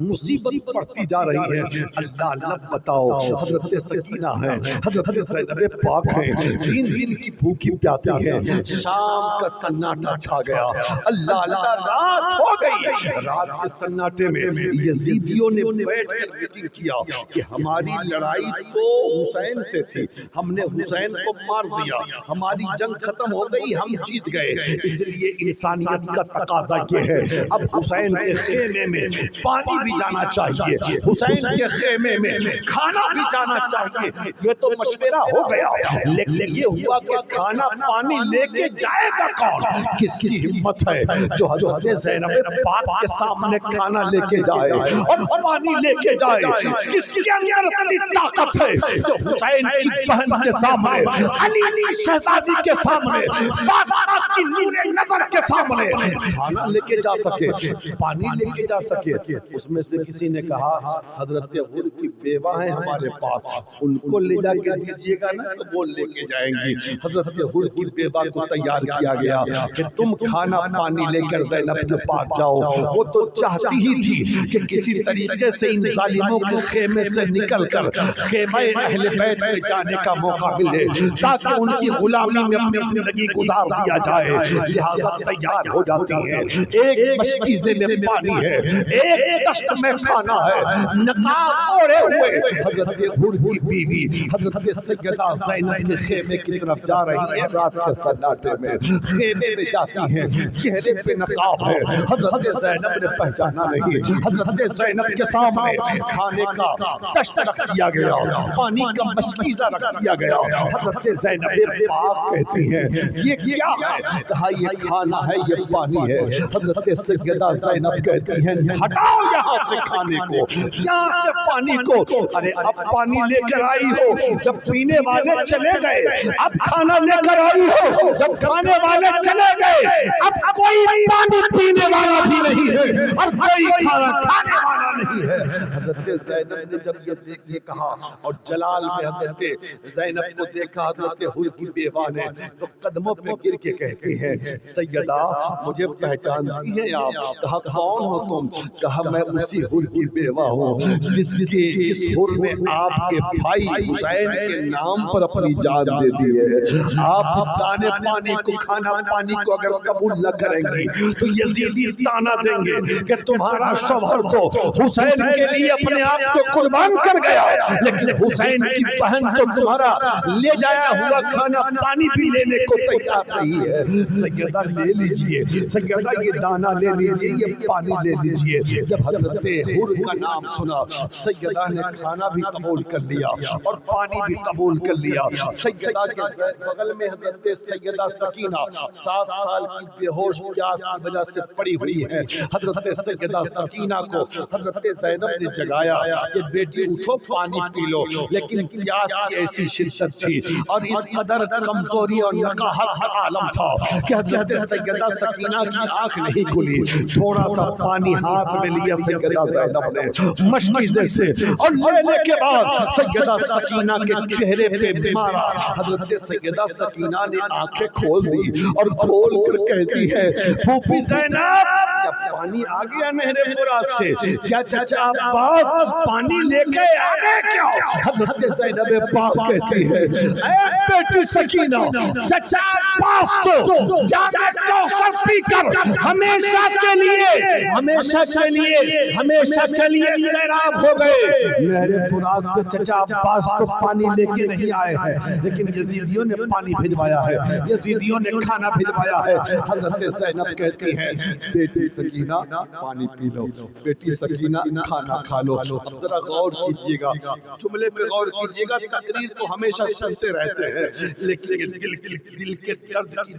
मुसीबत बढ़ती जा रही है। अल्लाह अल्लाह बताओ, हजरत सकीना है, हजरत ज़ैनब पाक है, 3 दिन की भूखी प्यासी है, शाम का सन्नाटा छा गया, अल्लाह अल्लाह रात हो गई। रात के सन्नाटे में यजीदियों ने बैठकर मीटिंग किया कि हमारी लड़ाई तो हुसैन से थी, हमने हुसैन को मार दिया, हमारी जंग खत्म हो गई, हम जीत गए, इसलिए इंसानियत का तकाजा ये है अब हुसैन के खेमे में पानी भी जाना चाहिए, हुसैन के खेमे में खाना भी जाना चाहिए। ये तो मशवरा हो गया, लेकिन ये हुआ कि खाना पानी लेके जाएगा कौन? किसकी हिम्मत है जो हजरत ज़ैनब पाक के सामने खाना लेके जाए और पानी लेके जाए? किसके अंदर इतनी ताकत है जो हुसैन की बहन के सामने, अली शहजादी के सामने, फातिमा की नूरे नजर के सामने खाना लेके जा सके, पानी लेके जा सके? उसमें से किसी ने कहा हजरत हुर की बेवा है हमारे पास, उनको ले जाके दीजिएगा ना तो वो लेके जाएंगी। हजरत हुर की बेवा को तैयार किया गया कि तुम खाना पानी लेकर ज़ैनब के पास जाओ। वो तो चाहती ही थी कि किसी तरीके से इन जालिमों के खेमे से निकलकर खेमे अहले बैत में जाने का मौका मिले, ताकि उनकी गुलामी में अपनी जिंदगी गुजार दिया जाए। लिहाजा तैयार हो जाती है, एक मशकीज़े में पानी है, एक दश्त में खाना है, नकाब ओढ़े हुए हजरत हुर की बीवी हजरत सैयदा ज़ैनब के खेमे की तरफ जा रही है। रात के सन्नाटे में खेमे में जाती हैं, चेहरे पे नकाब है, हजरत ज़ैनब ने पहचाना नहीं। हजरत ज़ैनब के सामने खाने का दश्त रख दिया गया, पानी का मशकीज़ा रख दिया गया। हजरत ज़ैनब पाक कहती हैं ये क्या है? कहा ये खाना है, ये पानी है। हजरत सैयदा ज़ैनब कहती हैं हटाओ यहाँ से खाने को, यहाँ से पानी को। अरे अब पानी लेकर आई हो जब पीने वाले चले गए, अब खाना लेकर आई हो जब खाने वाले चले गए, अब कोई पानी पीने वाला भी नहीं है और कोई खाना खाने वाला नहीं है। हजरत ज़ैनब ने जब ये कहा और जलाल में हजरत ज़ैनब को देखा हजरत हुर की बेवा ने, तो कदमों पे गिर के कहती है, सैयदा मुझे पहचानती है आप? कहा कौन हो तुम? कहा मैं उसी हुर की बेवा हूँ जिस हुर ने आपके भाई हुसैन के नाम पर अपनी जान दे दी है। आप इस दाने पानी को, खाना पानी को अगर कबूल न करेंगे तो यजीदी ताना देंगे कि तुम्हारा शौहर तो हुसैन के लिए अपने आप को कुर्बान कर गया, लेकिन हुसैन की बहन तो तुम्हारा ले जाया हुआ खाना पानी भी लेने को तैयार नहीं है। सैयदा ले लीजिए, सैयदा ये दाना ले लीजिए, ये पानी ले लीजिए। जब हजरत हुर का नाम सुना, सैयदा ने खाना भी कबूल कर लिया और पानी भी कबूल कर लिया। सैयदा के बगल में हजरत सैयदा सकीना 7 साल की बेहोश प्यास की वजह से पड़ी हुई है। हजरत सैयदा सकीना को हजरत ज़ैनब ने जगाया कि बेटी उठो पानी पी लो, लेकिन प्यास की ऐसी शिद्दत थी और इस कदर कमजोरी और नकाहत का आलम था कि हजरत सैयदा सकीना की आंख नहीं खुली। थोड़ा सा पानी हाथ में लिया सैयदा ज़ैनब ने मशकी जैसे, और लेने के बाद सैयदा सकीना के चेहरे पे मारा। हजरत सैयदा सकीना ने आंखें खोल दी और खोल कर कहती है, फूफी ज़ैनब क्या पानी आ गया नहरे फुरात से? क्या चाचा अब्बास पानी लेके आ गए क्या? हजरत ज़ैनब पाक कहती है, ऐ बेटी सकीना, चाचा अब्बास तो जाके कौसर पीकर हमेशा के लिए सैराब हो गए। नहरे फुरात से चाचा अब्बास तो पानी लेके नहीं आए हैं, लेकिन यजीदियों ने पानी भिजवाया है, यजीदियों ने खाना भिजवाया है। हजरत ज़ैनब कहती है, बेटी सकीना पानी पी लो, बेटी सकीना खाना खा लो। अब जरा गौर कीजिएगा, जुमले पे गौर कीजिएगा। तकरीर तो हमेशा सुनते रहते हैं, लेकिन दिल के दर्द की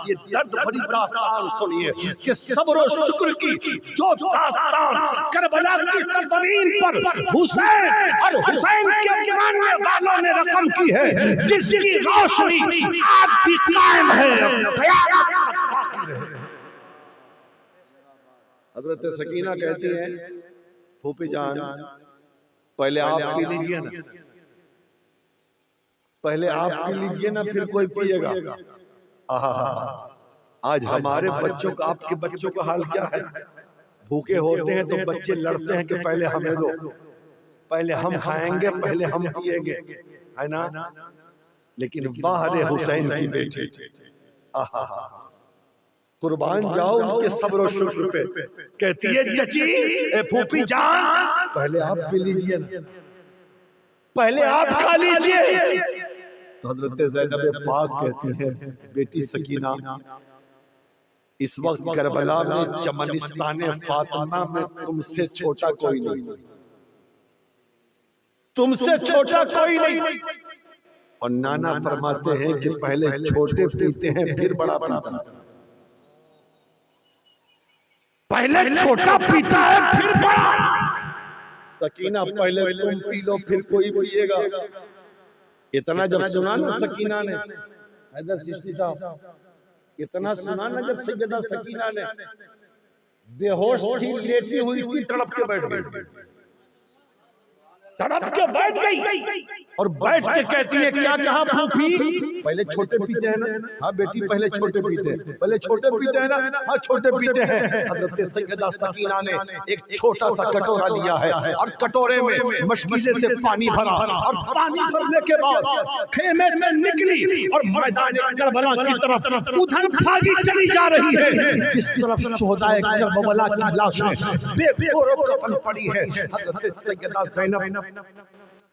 ये दर्द भरी दास्तान सुनिए कि सब्र और शुक्र की जो दास्तान करबला की सरजमीन पर हुसैन और हुसैन के मानने वालों ने रकम की है, जिसकी रोशनी आज भी कायम है। हजरत सकीना कहती है, फूफी जान पहले आप पी लीजिए ना, पहले आप पी लीजिए ना, फिर कोई पिएगा। आज हमारे बच्चों का, आपके बच्चों का हाल क्या है? भूखे होते हैं तो बच्चे लड़ते हैं कि पहले हमें दो, पहले हम खाएंगे, पहले हम पिएंगे, है ना? लेकिन बाहर हुसैन की बेटी, कुर्बान जाओ उनके सब्र और शुक्र पे। कहती है, चची ए फूफी जान पहले आप पी लीजिए ना, पहले आप खा लीजिए। तो हजरत ज़ैनब पाक कहती है, बेटी सकीना इस वक्त करबला में चमनिस्तान फातिमा में तुमसे छोटा कोई नहीं, तुमसे छोटा कोई नहीं। और नाना फरमाते हैं कि पहले छोटे पीते हैं फिर बड़ा पीता है, पहले छोटा पीता है फिर बड़ा। सकीना पहले तुम पी लो फिर कोई पिएगा। इतना जब सुना ना सकीना ने, हैदर चिश्ती साहब, इतना सुना ना जब सैयदा सकीना ने, बेहोश थी, लेटी हुई थी, तड़प के बैठ गई, तड़प के बैठ गई और बैठ के कहती है, क्या कहा फूफी? पहले छोटे पीते हैं ना? हाँ बेटी पहले छोटे पीते हैं, पहले छोटे पीते हैं ना? हाँ छोटे पीते हैं। हजरत सैयदा सकीना ने एक छोटा सा कटोरा लिया है और कटोरे में मशकीज़े से पानी भरा और पानी भरने के बाद खेमे से निकली और मैदान करबला की तरफ उधर भागी चली जा रही है, जिस तरफ शोहदाए करबला की लाशें बेखौफ कफन पड़ी है। हजरत सैयदा ज़ैनब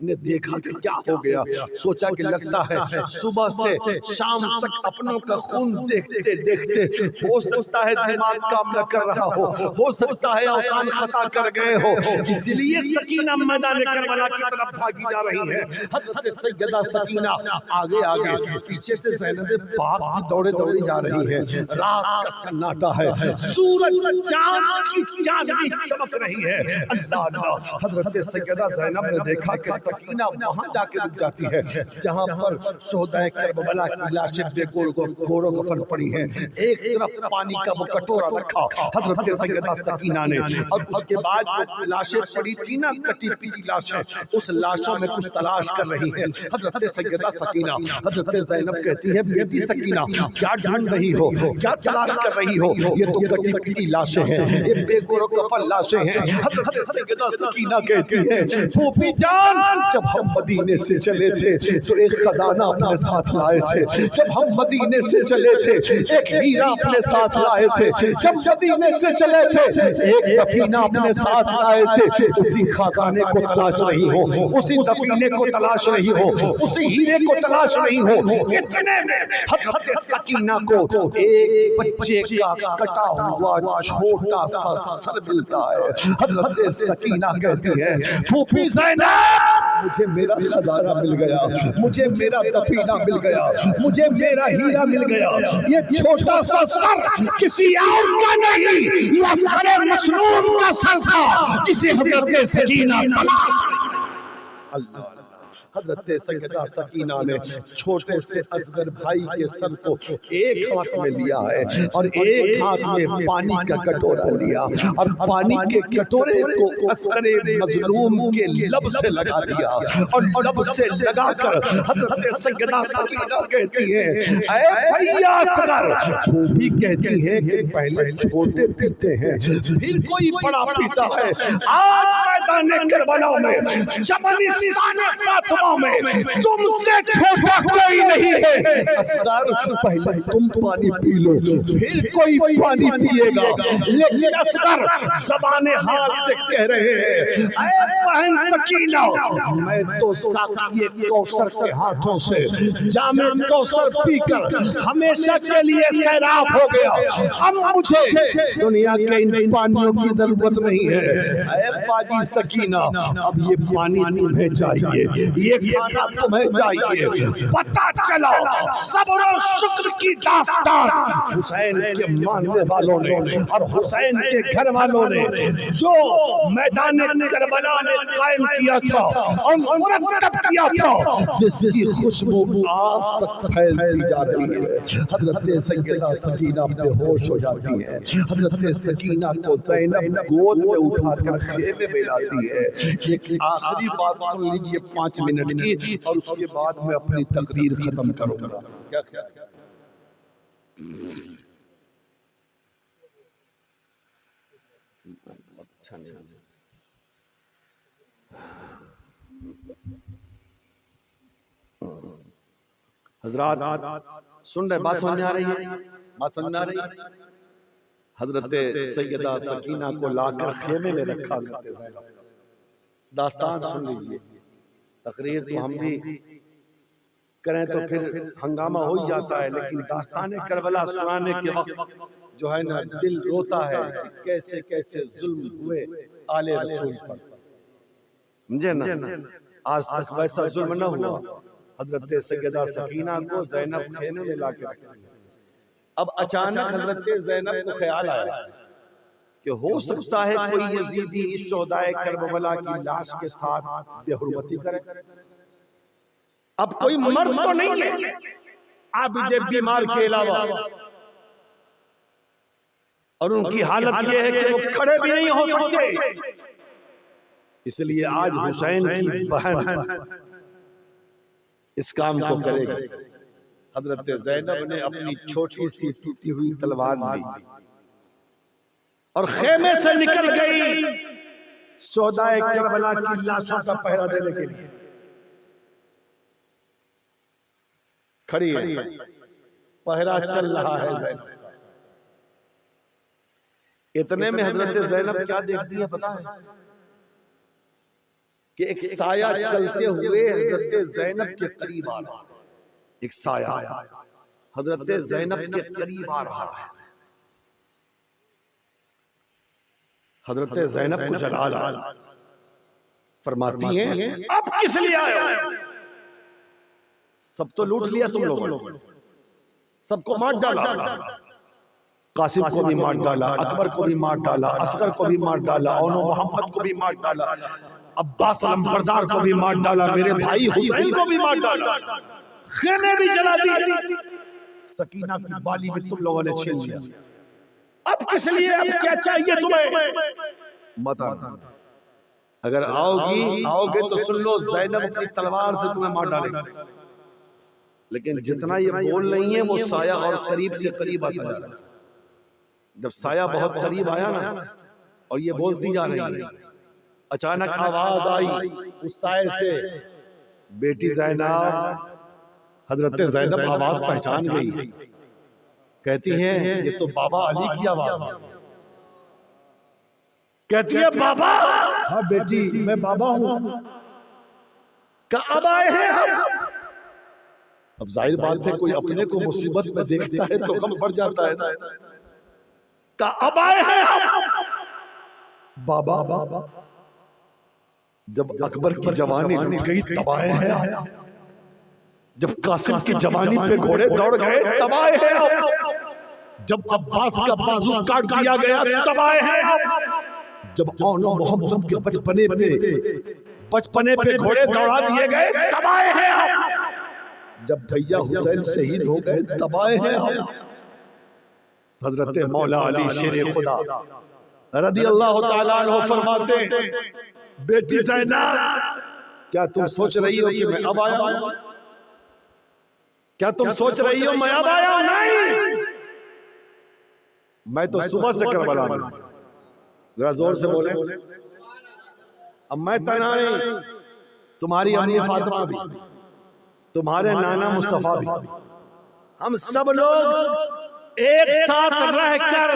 ने देखा कि क्या हो गया, सोचा कि लगता है सुबह से शाम तक अपनों का खून देखते देखते हो सकता है दिमाग काम न कर रहा हो सकता है औसान खता कर गए हो, इसलिए सकीना मैदान करबला की तरफ भागी जा रही है। हजरत सैयदा सकीना आगे आगे, पीछे से ज़ैनब पाक भी दौड़े दौड़ी जा रही है। रात का सन्नाटा है, सूरज चांद की चांदनी चमक रही है। अल्लाह अल्लाह, हजरत सैयदा ज़ैनब ने देखा कि सकीना वहां जाके रुक जाती है जहां पर शोहदाए करबला की लाशें बेगोरो कफन पड़ी हैं। एक तरफ पानी का वो कटोरा रखा हजरत सैयदा सकीना ने, और उसके बाद जो लाशें पड़ी थी ना, कटी पीटी लाशें, उस लाशों में कुछ तलाश कर रही है हजरत सैयदा सकीना। हजरत ज़ैनब कहती है, बेटी सकीना क्या ढूंढ रही हो, क्या तलाश कर रही हो? ये तो कटी पीटी लाशें हैं, ये बेगोरो कफन लाशें हैं। हजरत सैयदा सकीना कहती है, फूफी जान, जब हम मदीने से चले थे तो एक खजाना अपने साथ लाए थे। जब हम मदीने से चले थे एक हीरा अपने साथ लाए थे। जब मदीने से चले थे एक दफीना अपने साथ लाए थे। उसी खजाने को तलाश रही हो, उसी दफीने को तलाश रही हो, उसी हीरे को तलाश रही हो। इतने में हजरत सकीना को एक बच्चे का कटा हुआ छोटा सा सर मिलता है। हजरत सकीना कहती है, फूफी ज़ैनब, मुझे मेरा खजाना मिल गया, मुझे मेरा दफीना मिल गया, मुझे मेरा हीरा मिल गया। ये छोटा सा सर किसी और का नहीं, ये सर मसनून का सर था जिसे हजरत सकीना अल्लाह हजरत सैयदा सकीना ने छोटे से असगर भाई के सर को एक हाथ में लिया है और एक हाथ में पानी का कटोरा लिया, और पानी के कटोरे को असगर मजलूम के लब से लगा दिया, और लब से लगाकर हजरत सैयदा सकीना कहती है, ऐ भैया असगर, वो भी कहती है कि पहले छोटे पीते हैं फिर कोई बड़ा पीता है। आज मैदान करबला में, जबलिस्तान फातिमा में तुमसे छोटा कोई नहीं है। असगर, पहले तुम पानी पी लो फिर कोई पानी पिएगा। लेकिन असगर ज़बान हाल से कह रहे हैं, ऐ बहन सकीना, मैं तो साक़िए कौसर के हाथों से जामे कौसर पीकर हमेशा के लिए सैराब हो गया। अब मुझे दुनिया के इन पानियों की जरूरत नहीं है। ऐ बाजी सकीना, अब ये पानी तुम्हें चाहिए, ये खाना तुम्हें चाहिए। पता चला सब्र और शुक्र की दास्तान हुसैन के मानने वालों ने और हुसैन के घर वालों ने जो मैदान करबला में कायम किया था और मुरतब किया था, जिसकी खुशबू आज तक फैलती जा रही है। हजरत सैयदा सकीना बेहोश हो जाती है। हजरत सकीना को ज़ैनब गोद में उठाकर खेमे में लाती है। एक आखिरी बात सुन लीजिए 5 मिनट की, और उसके बाद मैं अपनी तकरीर खत्म करूंगा। क्या अच्छा नहीं हजरात सुन रहे, बात समझ आ रही है? बात समझ आ रही है? हजरत सैयदा सकीना को लाकर खेमे में रखा करते थे। दास्तान सुन लीजिए, तकरीर तो हम भी करें तो फिर हंगामा हो ही जाता है, लेकिन दास्तान करबला सुनाने के वक्त जो है ना, दिल रोता है कि कैसे कैसे जुल्म हुए आले रसूल पर, समझे ना? आज तक वैसा जुल्म न हुआ। हजरत सैयदा सकीना को ज़ैनब खेमे में लाके रखी। अब अचानक हजरत ज़ैनब को ख्याल आया कि हो सकता है कोई यजीदी इस शोहदाए करबला की लाश के साथ बेहुरमती करे। अब कोई मर्द तो नहीं है आबिद बीमार के अलावा, और उनकी हालत यह है कि वो खड़े भी नहीं हो सकते। इसलिए आज हुसैन की बहन इस काम को करेगी। हजरत ज़ैनब ने अपनी छोटी सी टूटी हुई तलवार ली और खेमे से निकल गई शोहदाए करबला की लाशों का पहरा देने के लिए। खड़ी है, पहरा चल रहा है ज़ैनब। इतने में हजरत ज़ैनब क्या देखती है पता है? कि एक साया चलते हुए हजरत ज़ैनब के करीब आ रहा है। एक साया हजरत ज़ैनब के करीब आ रहा है। हजरत ज़ैनब को जलाल फरमाती हैं, अब किस लिए आए हो? सब तो लूट लिया तुम लोगों ने, सबको मार डाला, कासिम को भी मार डाला, अकबर को भी मार डाला, असगर को भी मार डाला, और मोहम्मद को भी मार डाला। अब्बास अलमबरदार को भी मार डाला, मेरे भाई हुसैन को भी मार डाला, खेमे भी जला दिए, सकीना की बाली में तुम लोगों ने छीन लिया। अब किस लिए, अब क्या चाहिए तुम्हें? मत आना। अगर आओगे तो सुन लो, ज़ैनब अपनी तलवार से तुम्हें मार डालेगी। लेकिन जितना ये बोल रही है वो साया और करीब से करीब आता जा रहा है। जब साया बहुत करीब आया ना और ये बोलती जा रही है, अचानक आवाज आई उस साये से, बेटी ज़ैनब। हजरत ज़ैनब आवाज पहचान गई, कहती हैं ये तो बाबा अली की आवाज। कहती है बाबा। हाँ बेटी मैं बाबा हूं। कब आए हैं हम? अब जाहिर बात है कोई अपने को मुसीबत में देखता है तो गम बढ़ जाता है ना। कब आए हैं हम? बाबा जब अकबर की जवानी लुट गई तब आए हैं। जब कासिम की जवानी पे घोड़े दौड़ गए तब आए हैं। जब अब्बास का बाजू काट दिया गया तब आए हैं। जब मोहम्मद के बचपने पे घोड़े दौड़ा दिए गए तब आए हैं। जब भैया हुसैन शहीद हो गए तब आए हैं। हजरत मौला अली शेर खुदा रज़ी अल्लाह ताला अन्हु फरमाते, बेटी ज़ैनब क्या तुम सोच रही हो कि मैं अब आया हूं? क्या तुम सोच रही हो मैं अब आया हूं? नहीं, मैं तो सुबह से करबला में। जरा जोर से बोले। अब मैं तना नहीं, तुम्हारी अम्मी फातिमा भी, तुम्हारे नाना मुस्तफा भी, हम सब लोग एक साथ रहकर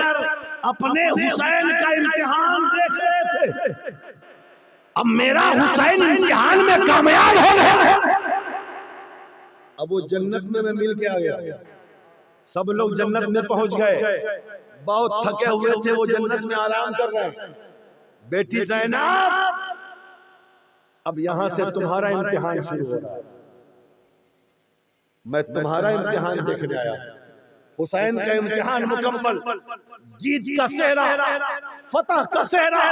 अपने हुसैन का इम्तिहान देख रहे थे। अब मेरा हुसैन इम्तिहान में कामयाब हो गया। अब वो जन्नत में मैं मिल के आ गया। सब लोग जन्नत में पहुंच गए, बहुत थके हुए थे, वो जन्नत में आराम कर रहे हैं। बेटी ज़ैनब अब यहां से तुम्हारा इम्तिहान शुरू हो रहा है। मैं तुम्हारा इम्तिहान देखने आया। हुसैन का इम्तिहान मुकम्मल, जीत का सेहरा, फतह का सेहरा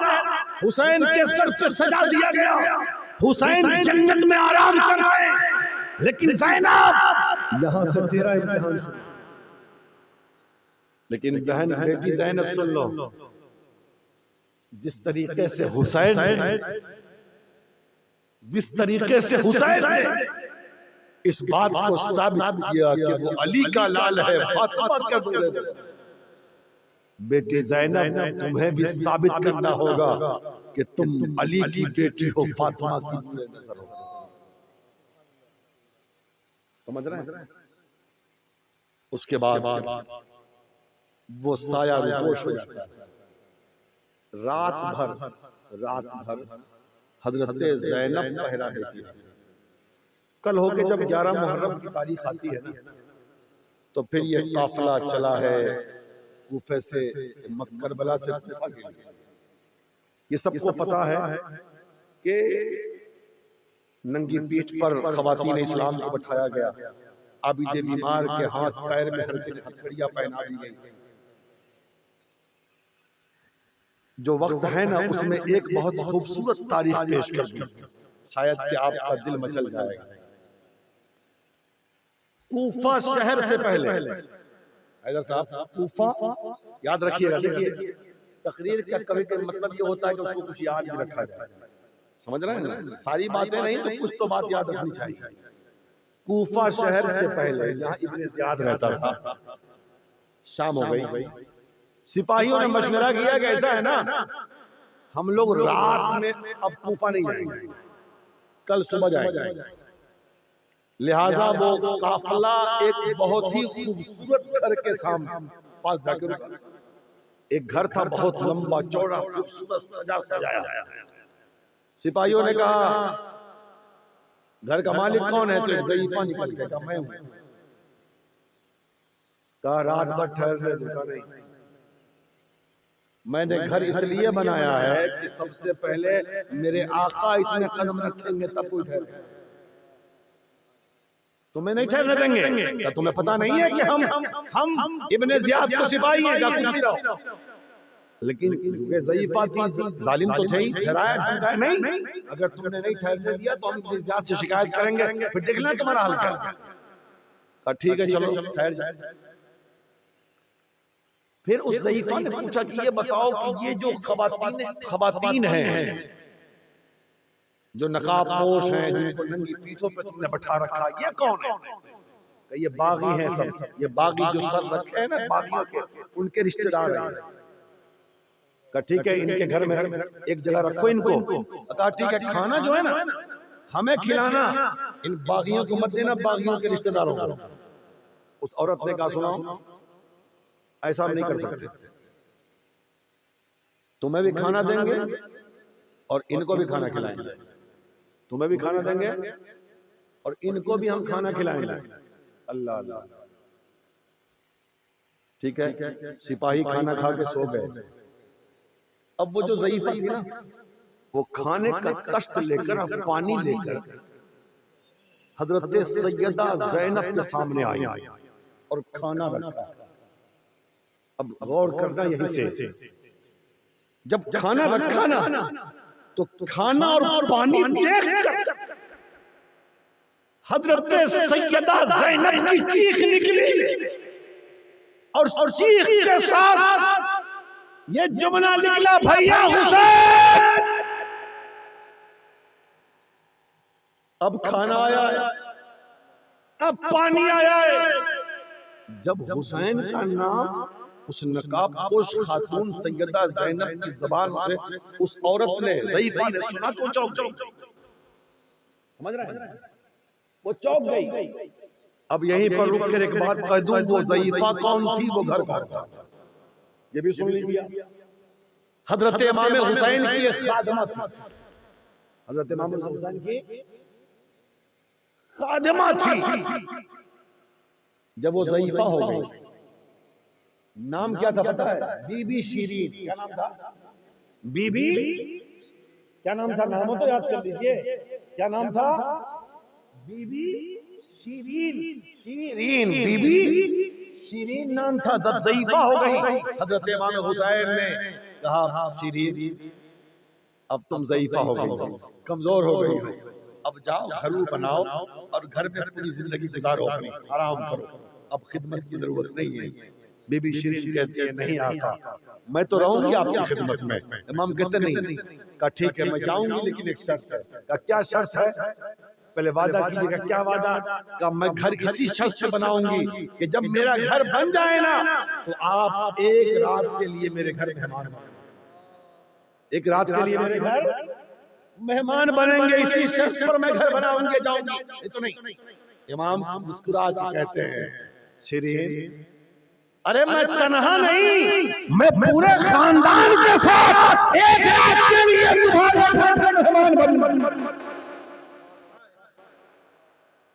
हुसैन के सर पे सजा दिया गया। हुसैन जन्नत में आराम कर रहे हैं, लेकिन ज़ैनब यहां से तेरा इम्तिहान शुरू। लेकिन बहन बेटी ज़ैनब सुन लो, जिस तरीके से हुसैन ने इस बात को साबित किया कि वो अली का लाल है, फातिमा का दूल्हा है। बेटी ज़ैनब तुम्हें भी साबित करना होगा कि तुम अली की बेटी हो, फातिमा की नजर हो। समझ रहे हैं? उसके बाद वो साया रुपोश हो जाता है। रात भर हजरत ज़ैनब पहरा देती है। कल होके जब 11 मुहर्रम की तारीख आती है ना, तो फिर ये काफिला चला है कूफे से करबला से कूफा के लिए। ये सबको पता है कि नंगी पीठ पर ख़वातीन इस्लाम को बैठाया गया, आबिद बीमार के हाथ पैर में हथकड़ियां पहना दी गई। जो वक्त है ना उसमें एक बहुत खूबसूरत तारीख पेश कर दी, शायद कि आपका दिल मचल जाएगा। कूफा शहर से पहले, हैदर साहब कूफा याद रखिएगा। देखिए तकरीर का कभी कभी मतलब ये होता है कि उसको कुछ याद भी रखा जाए। समझ रहे हैं ना? सारी बातें नहीं तो कुछ तो बात याद रखनी चाहिए। कूफा शहर से पहले यहाँ इब्न ज़ियाद रहता था। शाम हो गई, सिपाहियों ने मशवरा किया कि ऐसा है ना, हम लोग रात में अब कूफा नहीं जाएंगे, कल सुबह जाएंगे। लिहाजा वो काफिला एक बहुत ही खूबसूरत घर के सामने पास जाकर रुका। एक घर था बहुत लंबा चौड़ा खूबसूरत सजा सजाया। सिपाहियों ने कहा घर का मालिक कौन है? तो एक ज़ईफ़ा निकल के कहा मैं हूं। कहा रात भर ठहरने रुका नहीं, मैंने घर इसलिए बनाया है कि सबसे पहले मेरे आका इसमें कदम रखेंगे तब कोई ठहरे। तुम्हें नहीं ठहरने देंगे। क्या तुम्हें पता नहीं है कि हम इब्न ज़ियाद को सिपाही हैं? क्या कुछ भी रहो। लेकिन चूंकि ज़ईफ़ा थी, जालिम तो थे ही, ठहराया ढूंढा नहीं, अगर तुमने नहीं ठहरने दिया तो हम इस जात से शिकायत करेंगे, फिर देखना तुम्हारा हाल क्या है। कहा ठीक है चलो ठहर जाए। फिर उस ज़ईफ़ा ने पूछा कि ये बताओ कि ये जो खवातीन हैं जो नकाबपोश हैं, जिनको नंगी पीठों पे तुमने बैठा रखा, ये कौन है? ये बागी हैं सब, ये बागी जो सर रखे हैं ना बागियों के, उनके रिश्तेदार हैं। कहा ठीक है इनके घर में एक जगह रखो इनको। कहा ठीक है खाना जो है ना हमें खिलाना, इन बागियों को मत देना, बागियों के रिश्तेदारों को। उस औरत ने कहा सुनो ऐसा हम नहीं कर सकते, तुम्हें भी खाना देंगे और इनको भी खाना खिलाएंगे, तुम्हें भी खाना देंगे और इनको भी हम खाना खिलाएंगे। अल्लाह अल्लाह, ठीक है। सिपाही खाना खा के सो गए। अब वो जो ज़ईफ़ा थी ना, वो खाने का तश्त लेकर, पानी लेकर हजरत सैयदा ज़ैनब के सामने आई और खाना रखा। अब गौर करना यहीं से, जब खाना रखा ना तो खाना और पानी देखकर हजरत सैयदा ज़ैनब की चीख निकली और चीख के साथ ये जुमला निकला, भैया हुसैन। अब खाना आया है, अब पानी आया है। जब हुसैन का नाम उस नकाबपोश खातून सैयदा ज़ैनब की ज़बान से उस औरत ने, ज़ईफ़ा ने सुना तो चौंक गई। समझ रहे हैं? वो चौंक गई। अब यहीं पर रुक कर एक बात कह दूं, वो ज़ईफ़ा कौन थी? वो घर पर था, ये भी सुन लीजिए। हजरत इमाम हुसैन की एक खादिमा थी, हजरत इमाम हुसैन की खादिमा थी। जब वो ज़ईफ़ा हो गई, नाम क्या था पता है? बीबी शीरीन। क्या नाम था? बीबी क्या नाम था? नाम तो याद कर लीजिए, क्या नाम था? बीबी शीरीन। शीरीन, बीबी शीरीन नाम था। जब ज़ईफ़ा हो गई, हजरत इमाम हुसैन ने कहा शीरीन अब तुम ज़ईफ़ा हो गई, कमजोर हो गई, अब जाओ घरू बनाओ और घर में पूरी जिंदगी गुजारो, अपनी आराम करो, अब खिदमत की जरूरत नहीं है। बीबी शीरीन कहती है नहीं आका, मैं तो रहूंगी आपकी खिदमत में। इमाम कहते नहीं। कहा ठीक है मैं जाऊंगी, लेकिन एक शर्त है। कहा क्या शर्त है? पहले वादा कीजिएगा। क्या वादा? कहा मैं घर इसी शर्त से बनाऊंगी कि जब मेरा घर बन जाए ना तो आप एक रात के लिए मेरे घर मेहमान बनेंगे, एक रात के लिए मेरे घर मेहमान बनेंगे, इसी शर्त पर मैं घर बनाऊंगी, जाऊंगी। ये तो नहीं। इमाम मुस्कुरा के कहते हैं शीरीन अरे मैं तन्हा नहीं, मैं पूरे खानदान के साथ एक रात के लिए तुम्हारे घर का मेहमान बनूंगा।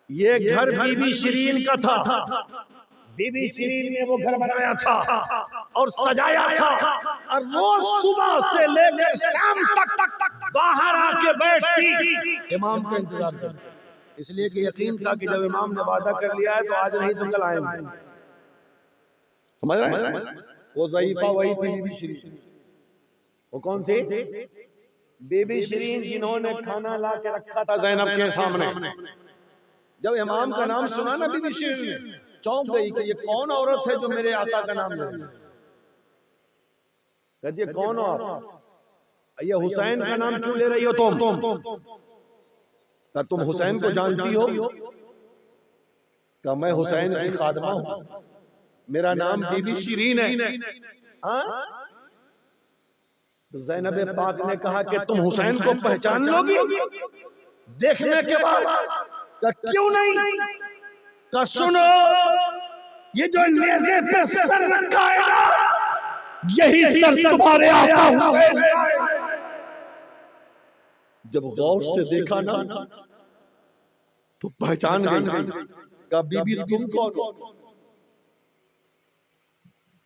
ये घर बीबी शीरीन का था। बीबी शीरीन ने वो घर बनाया था और सजाया था, और रोज सुबह से लेकर शाम तक बाहर आके बैठती, इमाम का इंतजार करती, इसलिए कि यकीन था कि जब इमाम ने वादा कर लिया है तो आज नहीं तो कल आएंगे। समझ रहे हैं? वो ज़ईफ़ा वही थी बीबी शीरीन। वो कौन थी? बीबी शीरीन, जिन्होंने खाना ला के रखा था ज़ैनब के सामने। जब इमाम का नाम सुना ना बीबी शीरीन ने चौंक गई कि ये कौन औरत है जो मेरे आका का नाम ले रही है। कहती है कौन हो आप? ये हुसैन का नाम क्यों ले रही हो तुम? तुम हुसैन को जानती हो? क्या मैं हुसैन की खादिमा हूं, मेरा नाम बीबी शीरीन है। तो ज़ैनब पाक ने कहा कि तुम हुसैन को पहचान लोगी देखने के बाद? क्यों नहीं? का सुनो, ये जो नेज़े पे सर रखा है ना, यही सर तुम्हारे आका हुए। जब गौर से देखा ना तो पहचान गई। का बीबी तुम कौन हो?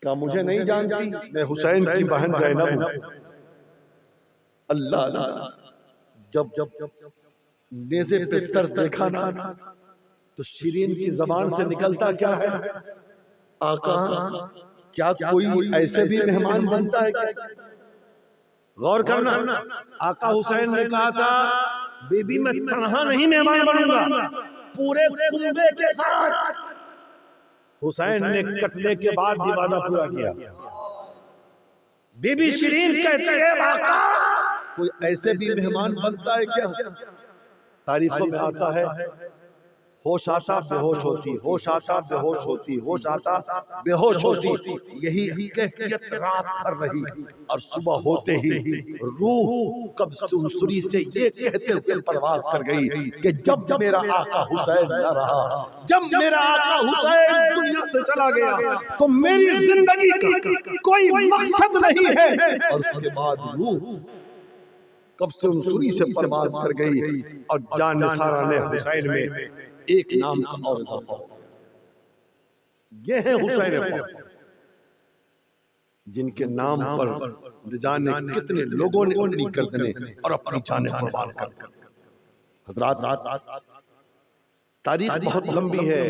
का मुझे नहीं जानती, मैं हुसैन की बहन ज़ैनब हूं। अल्लाह अल्लाह, जब नेज़े पे सर देखा ना तो शीरीन की जबान से निकलता क्या है? आका क्या कोई ऐसे भी मेहमान बनता है क्या? गौर करना, आका हुसैन ने कहा था बीबी मैं तन्हा नहीं मेहमान बनूंगा, पूरे कुंबे के साथ। हुसैन ने कत्ले के बाद भी वादा पूरा किया। बीबी शिरीन कहती है आका कोई ऐसे भी मेहमान बनता है क्या? तारीखों में आता है होश आता बेहोश होती, होश आता बेहोश होती, होश आता बेहोश होती, यही कैफियत रात भर रही और सुबह होते ही रूह कब्ज़ से ये कहते हुए परवाज कर गई कि जब मेरा आका हुसैन न रहा, जब मेरा आका हुसैन दुनिया से चला गया तो मेरी जिंदगी का कोई मकसद नहीं है। और उसके बाद रूह कब्ज़ से परवाज कर गई और जान निसारा ने हुसैन में एक नाम का और इजाफा हो। ये है हुसैन जिनके नाम पर न जाने कितने लोगों ने अपनी गर्दनें और अपनी जानें कुर्बान कर दी। हज़रात तारीख बहुत लंबी है,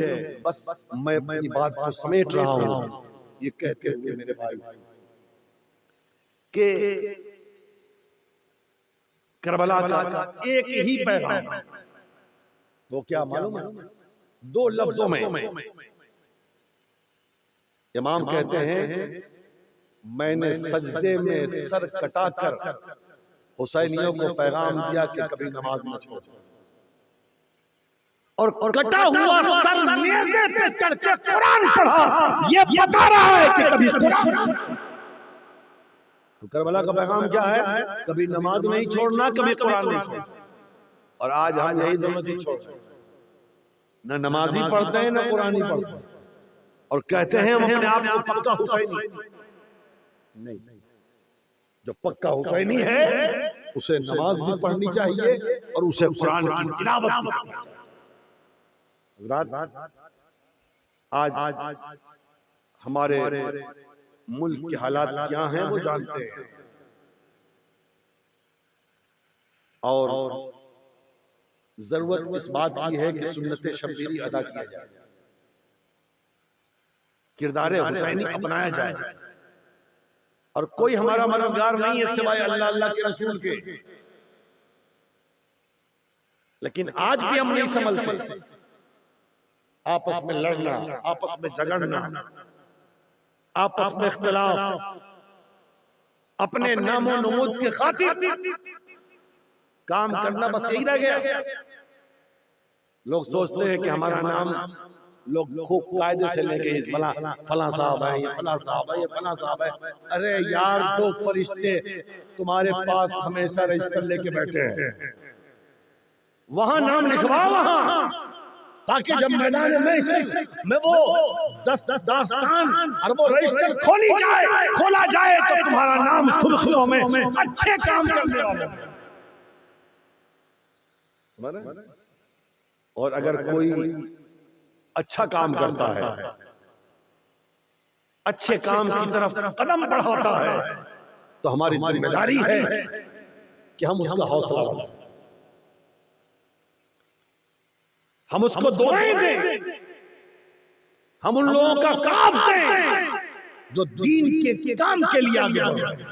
बस मैं अपनी बात को समेट रहा हूं ये कहते हुए मेरे भाई कि करबला का एक ही पैगाम, वो क्या मालूम है? 2 लफ्जों में इमाम कहते हैं मैंने सजदे में सर कटाकर हुसैनियों को पैगाम दिया कि कभी नमाज न छोड़ो, और कटा हुआ सर नेज़े पे चढ़ के कुरान पढ़ा, ये बता रहा है कि कभी कुरान। तो करबला का पैगाम क्या है? कभी नमाज नहीं छोड़ना, कभी कुरान नहीं छोड़ना। और आज हम यही दोनों चीज छोड़, न नमाजी पढ़ते हैं न कुरानी पढ़ते हैं, और कहते हैं हम अपने आप को पक्का हुसैनी। नहीं, जो पक्का हुसैनी है उसे नमाज भी पढ़नी चाहिए और उसे कुरान की तिलावत भी करनी चाहिए। आज हमारे मुल्क के हालात क्या हैं वो जानते हैं, और जरूरत इस बात की है कि सुन्नत शब्बीरी अदा किया जाए, किरदार हुसैनी अपनाया जाए, और कोई हमारा मददगार नहीं है सिवाय अल्लाह अल्लाह के रसूल के। लेकिन आज भी हम नहीं समझते, आपस में लड़ना, आपस में झगड़ना, आपस में इख्तिलाफ, अपने नामो नमूद के खातिर काम करना, बस यही रह गया। लोग सोचते हैं कि हमारा नाम लोग खूब कायदे से लेके फला साहब है, ये फला साहब है, ये फला साहब है। अरे यार, 2 फरिश्ते तुम्हारे पास हमेशा रजिस्टर लेके बैठे हैं, वहां नाम लिखवा वहां, ताकि जब मैदान में वो 10 दास्तान और वो रजिस्टर खोला जाए तो तुम्हारा नाम सुर्खियों में अच्छे काम करने वाले। और अगर कोई अच्छा काम करता है, अच्छे काम की तरफ कदम बढ़ाता है, तो हमारी जिम्मेदारी है कि हम उसका हौसला बढ़ाएं, हम उसको दुआएं दें, हम उन लोगों का साथ दें जो दीन के काम के लिए आगे बढ़े।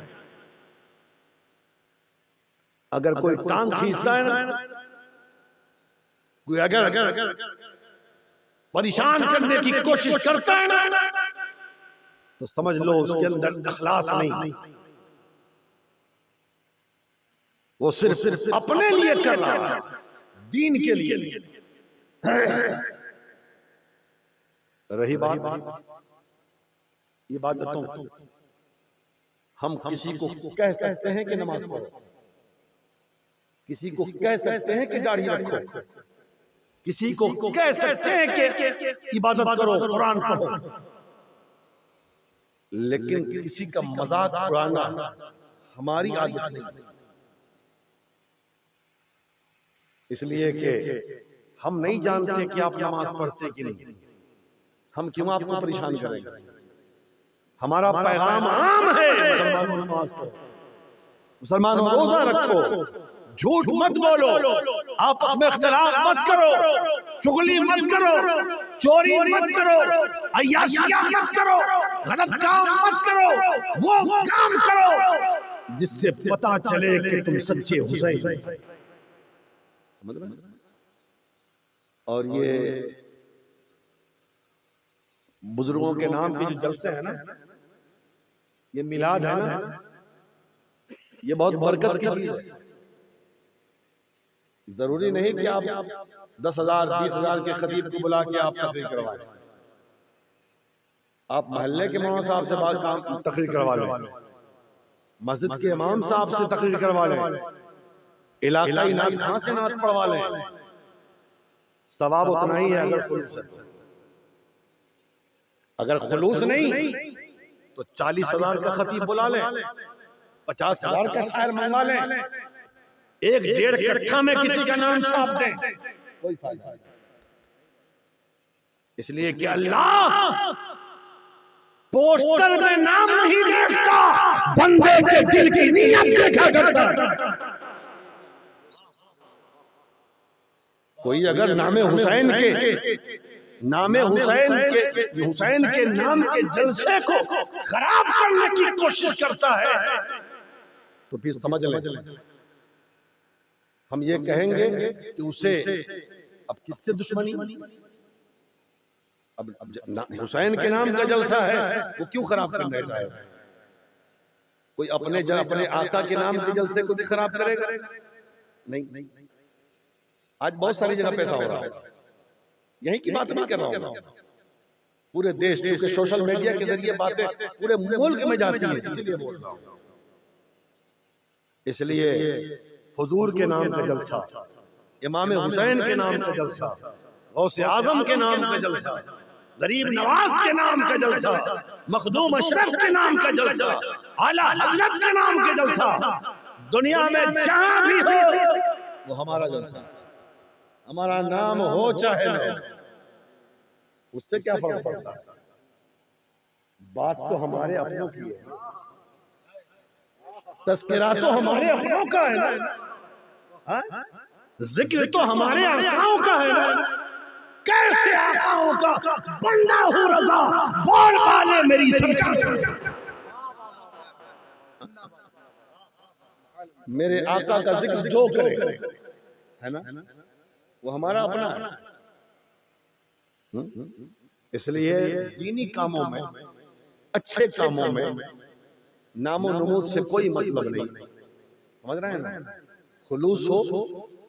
अगर कोई टांग खींचता है ना, कोई अगर परेशान करने की कोशिश करता है ना, तो समझ लो उसके अंदर इखलास नहीं, वो सिर्फ अपने लिए कर रहा है, दीन के लिए। रही बात इबादतों, हम किसी को कह सकते हैं कि नमाज पढ़ो, किसी को कह सकते हैं कि दाढ़ी रखो, किसी को कह सकते हैं कि इबादत करो, कुरान पढ़ो, लेकिन किसी का मजाक उड़ाना हमारी आदत नहीं। इसलिए कि हम नहीं जानते कि आप नमाज पढ़ते कि नहीं, हम क्यों आपको परेशान करेंगे। हमारा पैगाम आम है, मुसलमानों नमाज पढ़ो, मुसलमानों रोजा रखो, झूठ मत बोलो, आपस में इख्तिलाफ मत करो, चुगली मत करो, चोरी मत करो, अय्याशी मत करो, गलत काम मत करो, वो काम करो जिससे पता चले कि तुम सच्चे हुसैन। समझ रहे? और ये बुजुर्गों के नाम के जो जलसे हैं ना, ये मिलाद है ना, ये बहुत बरकत की चीज है। जरूरी नहीं कि आप 10,000 20,000 के खतीब को बुला के आप तकरीर करवाएं। आप मोहल्ले के इमाम साहब से बात काम तकरीर करवा लें, मस्जिद के इमाम साहब से तकरीर करवा लें, इलाकाई नात खां से नात पढ़वा लें, सवाब उतना ही है अगर खुलूस है। अगर खुलूस नहीं तो 40,000 का खतीब बुला लें, 50,000 का शायर मंगा लें, 1-1.5 कट्ठा में किसी का नाम छाप दें, कोई फायदा नहीं। इसलिए कि अल्लाह पोस्टर में नाम नहीं देखता, बंदे के दिल की नीयत देखा करता। कोई अगर नामे हुसैन के नाम के जलसे को खराब करने की कोशिश करता है तो फिर समझ लें हम ये कहेंगे कि उसे अब किससे दुश्मनी। अब हुसैन के नाम का जलसा है, वो क्यों खराब करना चाहे? कोई अपने आका के नाम के जलसे को भी खराब करेगा? नहीं। आज बहुत सारी जगह पैसा हो रहा है, यही की बात नहीं कर रहा हूं। पूरे देश, चूंकि सोशल मीडिया के जरिए बातें पूरे मुल्क में जाती है, इसलिए बोल रहा हूं। इसलिए हुजूर के नाम का जलसा, इमाम हुसैन के नाम का जलसा, गौसे आजम के नाम का जलसा, गरीब नवाज के नाम का जलसा, मखदूम अशरफ के नाम का जलसा, आला हजरत के नाम का जलसा, दुनिया में जहां भी हो वो हमारा जलसा। हमारा नाम हो चाहे न, उससे क्या फर्क पड़ता है? बात तो हमारे अपनों की है, तस्करा तो हमारे अपनों का है ना, जिक्र तो हमारे आकाओं का है ना। कैसे आकाओं का बंदा हूँ रजा, बोल वाले मेरी सरकार, मेरे आका का जिक्र जो करे है ना, वो हमारा अपना है। इसलिए दीनी कामों में, अच्छे कामों में नामो नमूद से कोई मतलब नहीं। समझ रहे हैं ना? खुलूस हो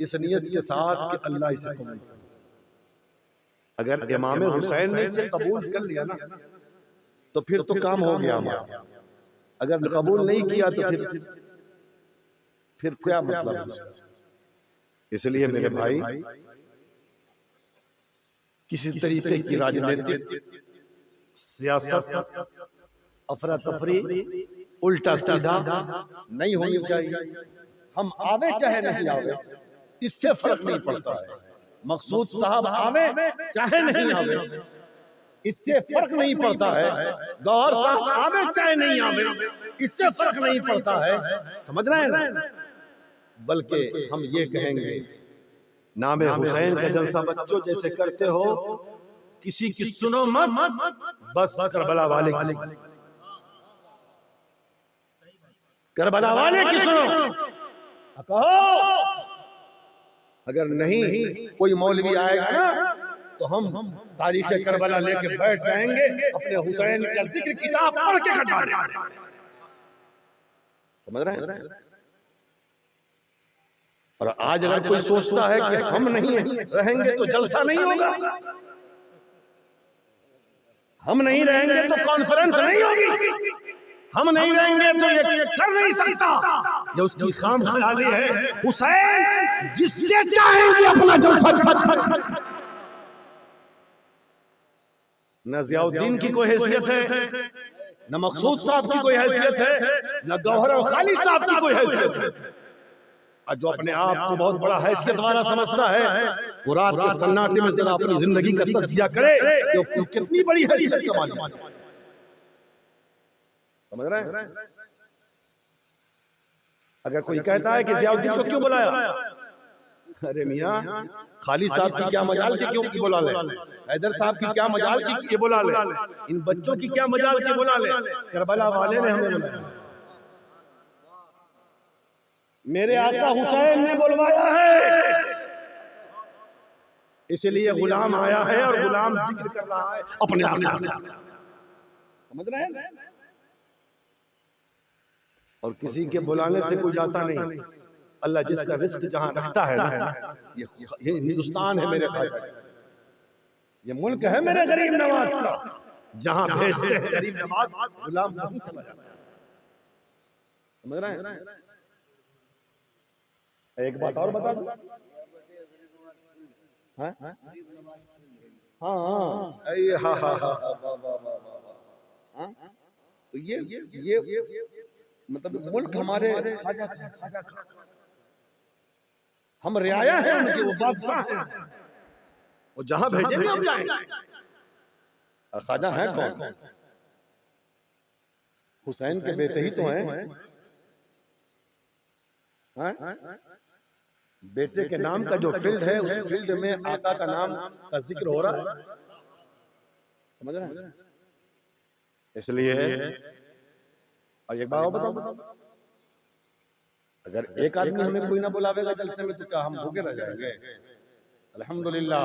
इस नियत के साथ कि अल्लाह इसे कबूल करे। अगर इमाम हुसैन ने इसे कबूल कर लिया ना तो फिर तो काम हो गया हमारा। अगर कबूल नहीं किया तो फिर क्या मतलब है? इसलिए मेरे भाई, किसी तरीके की राजनीतिक सियासत, अफरा तफरी, उल्टा सीधा नहीं होनी चाहिए। हम आवे चाहे नहीं आवे, इससे फर्क नहीं पड़ता है। मकसूद साहब आवे चाहे नहीं आवे, इससे फर्क नहीं पड़ता है। गौहर साहब आवे चाहे नहीं आवे, इससे फर्क नहीं पड़ता है। समझ रहे हैं ना? बल्कि हम ये कहेंगे, नामे हुसैन का जलसा बच्चों जैसे करते हो, किसी की सुनो मत, बस करबला वाले की, करबला वाले की सुनो। कहो अगर नहीं कोई मौलवी आएगा ना तो हम तारीख करबला लेके बैठ जाएंगे, अपने हुसैन का जिक्र किताब पढ़ के खड़ा देंगे। समझ रहे हैं? और आज अगर कोई सोचता है कि हम नहीं रहेंगे तो जलसा नहीं होगा, हम नहीं रहेंगे तो कॉन्फ्रेंस नहीं होगी, हम नहीं रहेंगे तो ये कर नहीं सकता, ये उसकी खाम ख्याली है। हुसैन जिससे चाहेंगे अपना जलसा, न जियाउद्दीन की कोई हैसियत है, न मकसूद साहब की कोई हैसियत है, न गौहर और खालिद साहब की कोई हैसियत है। और जो अपने आप को बहुत बड़ा हैसियत वाला समझता है, वो रात के सन्नाटे में जरा अपनी जिंदगी का तज्जिया करे कि कितनी बड़ी हैसियत कमाई। समझ रहे हैं? अगर कोई कहता है कि जियाउद्दीन को क्यों बुलाया, अरे मियाँ, खाली साहब की क्या मजाल की क्यों की बुला ले, हैदर साहब की क्या मजाल की ये बुला ले, इन बच्चों की क्या मजाल की बुला ले, करबला वाले ने हमें बुलाया, मेरे आका हुसैन ने बुलवाया है, इसलिए गुलाम आया है और गुलाम जिक्र कर रहा है अपने आका, समझ रहे हैं? और किसी के बुलाने से कोई जाता नहीं, अल्लाह जिसका रिस्क जहां रखता है ना, ये हिंदुस्तान है मेरे भाई, ये मुल्क है मेरे गरीब नवाज का, जहां भेजते हैं गरीब नवाज गुलाम नहीं चला जाता, समझ रहे हैं? एक बात और बता दूं, हाँ तो ये मतलब मुल्क हमारे खाजा हम रियाया है उनके, वो बादशाह हैं, वो जहां भेजेंगे हम जाएंगे। खाजा है कौन? हुसैन के बेटे ही तो हैं, बेटे के नाम का जो फील्ड है उस फील्ड में आका का नाम का जिक्र हो रहा है, समझ रहे हैं? इसलिए और एक बात बताओ, अगर एक आदमी हमें कोई ना बुलावेगा जलसे में तो क्या हम भूखे रह जाएंगे? अल्हम्दुलिल्लाह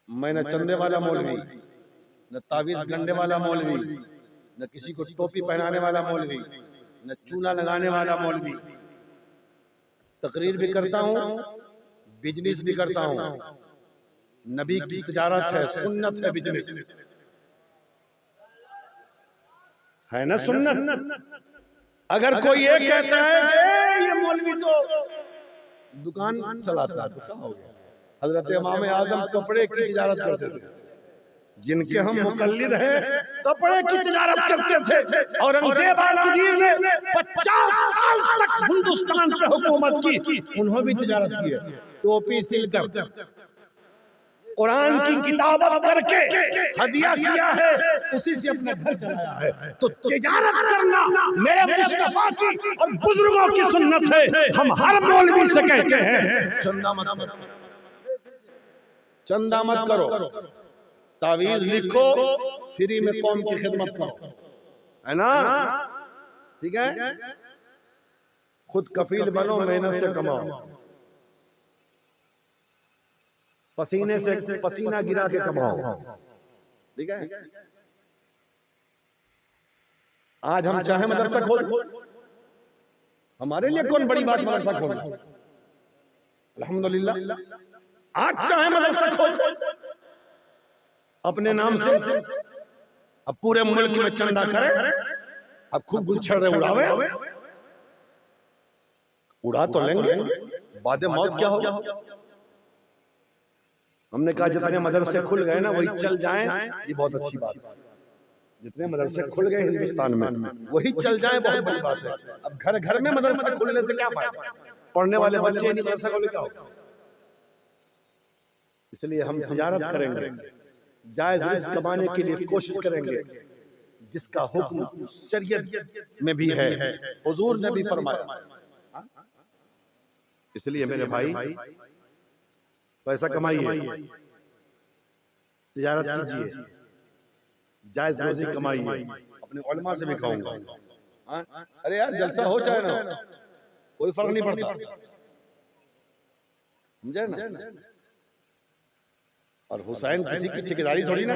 मैं न चंदे वाला मौलवी, न तावीज गंडे वाला मौलवी, न किसी को टोपी पहनाने वाला मौलवी, न चूना लगाने वाला मौलवी, तकरीर भी करता हूँ, बिजनेस भी करता हूँ, नबी की तिजारत है, सुन्नत है बिजनेस, है ना सुन्नत। अगर कोई ये कहता है कि ये मौलवी तो दुकान चलाता है तो क्या हो गया? हजरत इमाम आजम कपड़े की तिजारत करते थे, जिनके हम मुकल्लिद हैं कपड़े की तिजारत करते थे, औरंगजेब आलमगीर ने 50 साल तक हिंदुस्तान पे हुकूमत की, उन्होंने भी तिजारत की है, टोपी सिलकर कुरान की किताबत करके हदिया किया है, उसी से अपना घर चलाया है। तो तिजारत करना मेरे मुस्तफा की और बुजुर्गों की सुन्नत है। हम हर मौलवी से कहते हैं चंदा मत करो, तावीज लिखो, फ्री में कौम की खिदमत करो, है ना? ठीक है, खुद कफील बनो, मेहनत से कमाओ, पसीने से पसीना गिरा के कमाओ, ठीक है? आज हम चाहे मदरसा खोल, हमारे लिए कौन बड़ी बात मदरसा खोलना, अल्हम्दुलिल्लाह आज चाहे मदरसा खोल अपने नाम से, अब पूरे मुल्क में चंदा करे, अब खूब गुलछड़े उड़ावे, उड़ा तो लेंगे, बाद मौत क्या होगा? हमने कहा जितने मदरसे खुल गए ना वही चल जाएं, ये बहुत अच्छी बात है। जितने मदरसे खुल गए हिंदुस्तान में वही चल जाएं, बहुत बड़ी बात है। अब घर घर में मदरसा खुलने से क्या फायदा? पढ़ने वाले बच्चे नहीं मदरसा खोले क्या होगा? इसलिए हम तिजारत करेंगे, जायज रिज़्क कमाने के लिए कोशिश करेंगे, जिसका हुक्म शरीयत में भी है, हुजूर ने भी फरमाया। इसलिए मेरे भाई पैसा कमाइए, तिजारत कीजिए, जायज रोजी कमाइए, अपने उलमा से भी कहूंगा। अरे यार जलसा हो चाहे ना हो, कोई फर्क नहीं पड़ता, समझे ना? और हुसैन किसी की ठेकेदारी थोड़ी ना,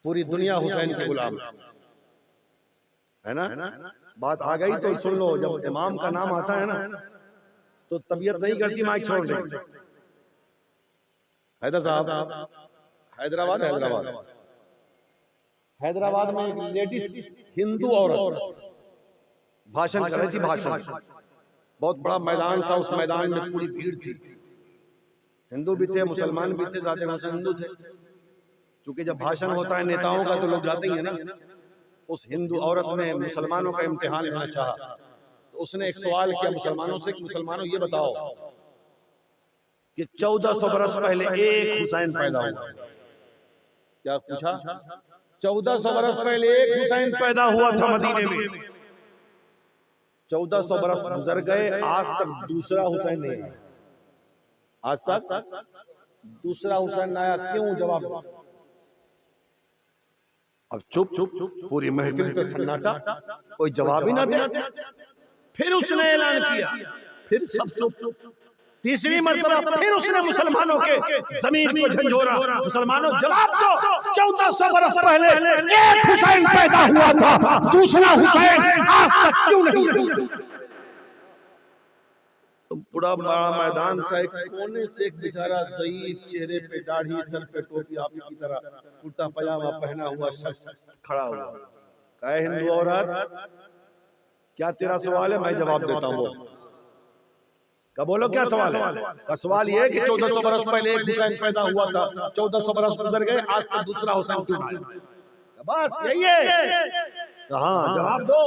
पूरी दुनिया हुसैन के गुलाम है ना? बात आ गई तो सुन लो, जब इमाम का नाम आता है ना तो तबीयत नहीं करती माइक छोड़ दे। हैदर साहब, हैदराबाद में एक लेडीज हिंदू औरत भाषण कर रही थी, भाषण, बहुत बड़ा मैदान था, उस मैदान में पूरी भीड़ थी, हिंदू भी थे, मुसलमान भी थे, ज्यादा हिंदू थे, क्योंकि जब भाषण होता है नेताओं का तो लोग जाते ही है ना। उस हिंदू औरत ने मुसलमानों का इम्तिहान लेना चाहा, तो उसने एक सवाल किया मुसलमानों से, मुसलमानों ये बताओ कि 1400 बरस पहले एक हुसैन पैदा हुआ। क्या पूछा? 1400 बरस पहले एक हुसैन पैदा हुआ था मदीने में। 1400 बरस गुजर गए, आज तक दूसरा हुसैन नहीं आया। आज तक दूसरा हुसैन आया, क्यों? जवाब। अब चुप चुप चुप, पूरी महफिल पे सन्नाटा, कोई जवाब ही ना दे। फिर उसने ऐलान किया, फिर सब चुप। तीसरी मर्तबा फिर उसने मुसलमानों के जमीन को झंझोरा, मुसलमानों जवाब दो, 1400 बरस पहले एक हुसैन पैदा हुआ था, दूसरा हुसैन आज तक क्यों नहीं? तो पूरा बड़ा मैदान था, एक कोने से एक बेचारा ज़ईफ, चेहरे पे दाढ़ी, सर पे टोपी, आप की तरह कुर्ता पजामा पहना हुआ शख्स खड़ा हुआ। कहे हिंदू औरत, क्या तेरा सवाल है? मैं जवाब देता हूँ। क्या बोलो, क्या सवाल है? का सवाल ये है कि 1400 बरस पहले एक हुसैन पैदा हुआ था, 1400 बरस गुजर गए, आज तक दूसरा हुसैन क्यों नहीं? बस यही है। हाँ, जवाब दो।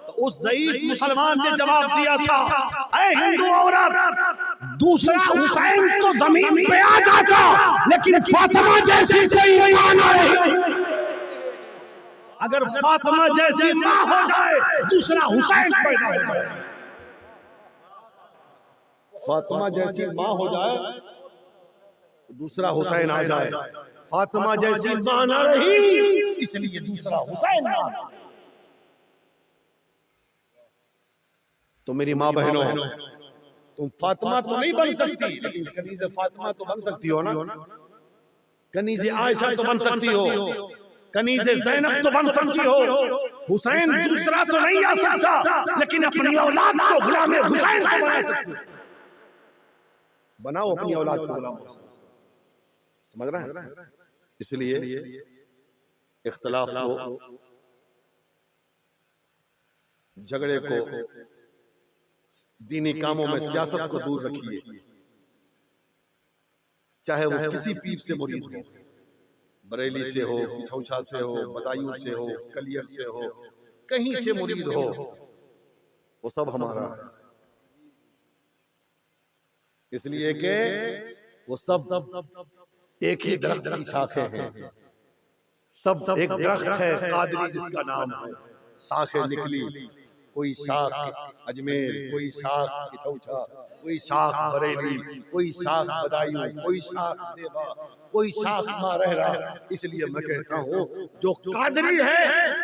तो उस ज़ईफ मुसलमान ने जवाब दिया था, ऐ हिंदू औरत, दूसरा हुसैन तो जमीन पे आ जाता, लेकिन फातिमा जैसी कोई ईमान नहीं। अगर फातिमा जैसी माँ हो जाए, दूसरा हुसैन पैदा हो जाए। फातिमा जैसी माँ हो जाए, दूसरा हुसैन आ जाए। फातिमा जैसी माँ ना रही, इसलिए दूसरा हुसैन आ जाए। तो मेरी माँ बहनों, तुम फातिमा तो नहीं बन सकती, लेकिन कनीज़े फातिमा तो बन सकती हो ना। कनीज़े आयशा तो बन सकती हो, कनीज़े ज़ैनब तो बन सकती हो। हुसैन दूसरा तो नहीं आ सकता, लेकिन अपनी औलाद को गुलाम हुसैन को बना सकती हो। बनाओ अपनी औलाद को गुलाम, समझ रहे हैं? इसलिए इख्तिलाफ को, झगड़े को, दीनी कामों में सियासत को दूर रखिए। चाहे वो किसी पीर से मुरीद हो, बरेली से हो, ठौछा से हो, बदायूं से हो, कलियर से हो, कहीं से मुरीद हो, वो सब हमारा है। इसलिए कि वो सब एक ही दरख्त की शाखें हैं। सब एक दरख्त है कादरी जिसका नाम है, शाखें निकली, कोई शाख अजमेर, कोई शाख ठौछा, कोई शाख बरेली, कोई शाख बदायूं, कोई शाख देवा, कोई शाख महरहरा। इसलिए मैं कहता हूँ, जो कादरी है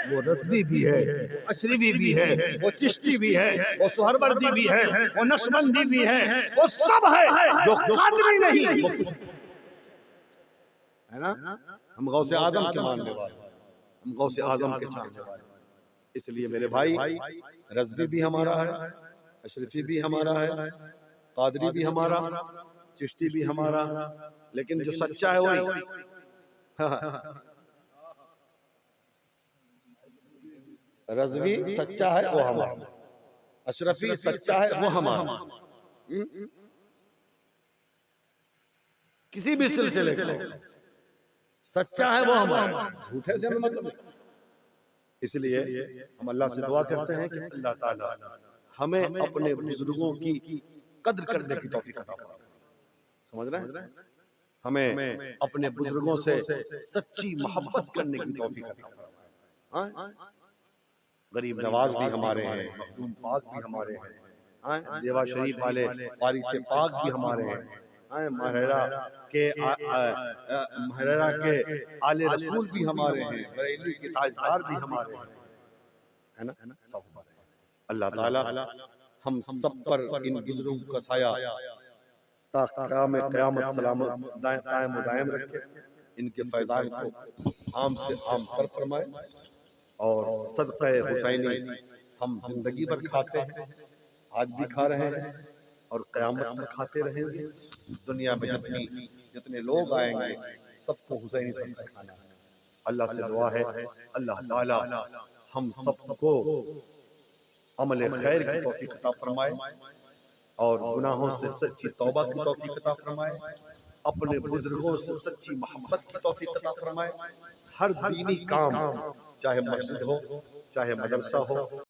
वो रज़वी भी है, अशरफी भी है, वो चिश्ती भी है, वो सुहरवर्दी भी है, वो नक्शबंदी भी है, वो सब है। जो कादरी नहीं वो कुछ है ना। हम गौसे आजम के मानने वाले, हम गौसे आजम के चाहने वाले। इसलिए मेरे भाई, रज़वी भी हमारा है, अशरफी भी हमारा है, कादरी भी हमारा, चिश्ती भी हमारा, लेकिन जो सच्चा है वही। रज़वी सच्चा है वो हमारा, अशरफी सच्चा है वो हमारा। किसी भी सिलसिले से सच्चा है वो हमारा, झूठे से हमें मतलब नहीं। इसलिए हम अल्लाह से दुआ करते हैं कि अल्लाह ताला हमें अपने बुजुर्गों की कद्र करने की तौफीक अता फरमाए। समझ रहे हैं? हमें अपने बुजुर्गों से सच्ची मोहब्बत करने की तौफीक अता फरमाए। गरीब नवाज भी हमारे हैं, मखदूम पाक भी हमारे हैं, देवा शरीफ वाले वारिस पाक भी हमारे हैं, महररा के आले रसूल भी हमारे हैं, बरेली के ताजदार भी हमारे हैं, है ना, सब हमारे हैं। अल्लाह ताला हम सब पर इन बुजुर्गों का साया ता क़यामत सलामत कायम दायम रखे, इनके फैज़ान को आम से आम तर फरमाए, और सदक़े हुसैनी हम जिंदगी भर खाते हैं, आज भी खा रहे हैं और क़यामत तक खाते रहेंगे। दुनिया में जितने लोग आएंगे सबको हुसैनी सबसे खाना है। अल्लाह से दुआ है, अल्लाह ताला हम सबको अमल खैर की तौफीक अता फरमाए और गुनाहों से सच्ची तौबा की तौफीक अता फरमाए, अपने बुजुर्गों से सच्ची मोहब्बत की तौफीक अता फरमाए। हर दीनी काम, चाहे मस्जिद हो, चाहे मदरसा हो,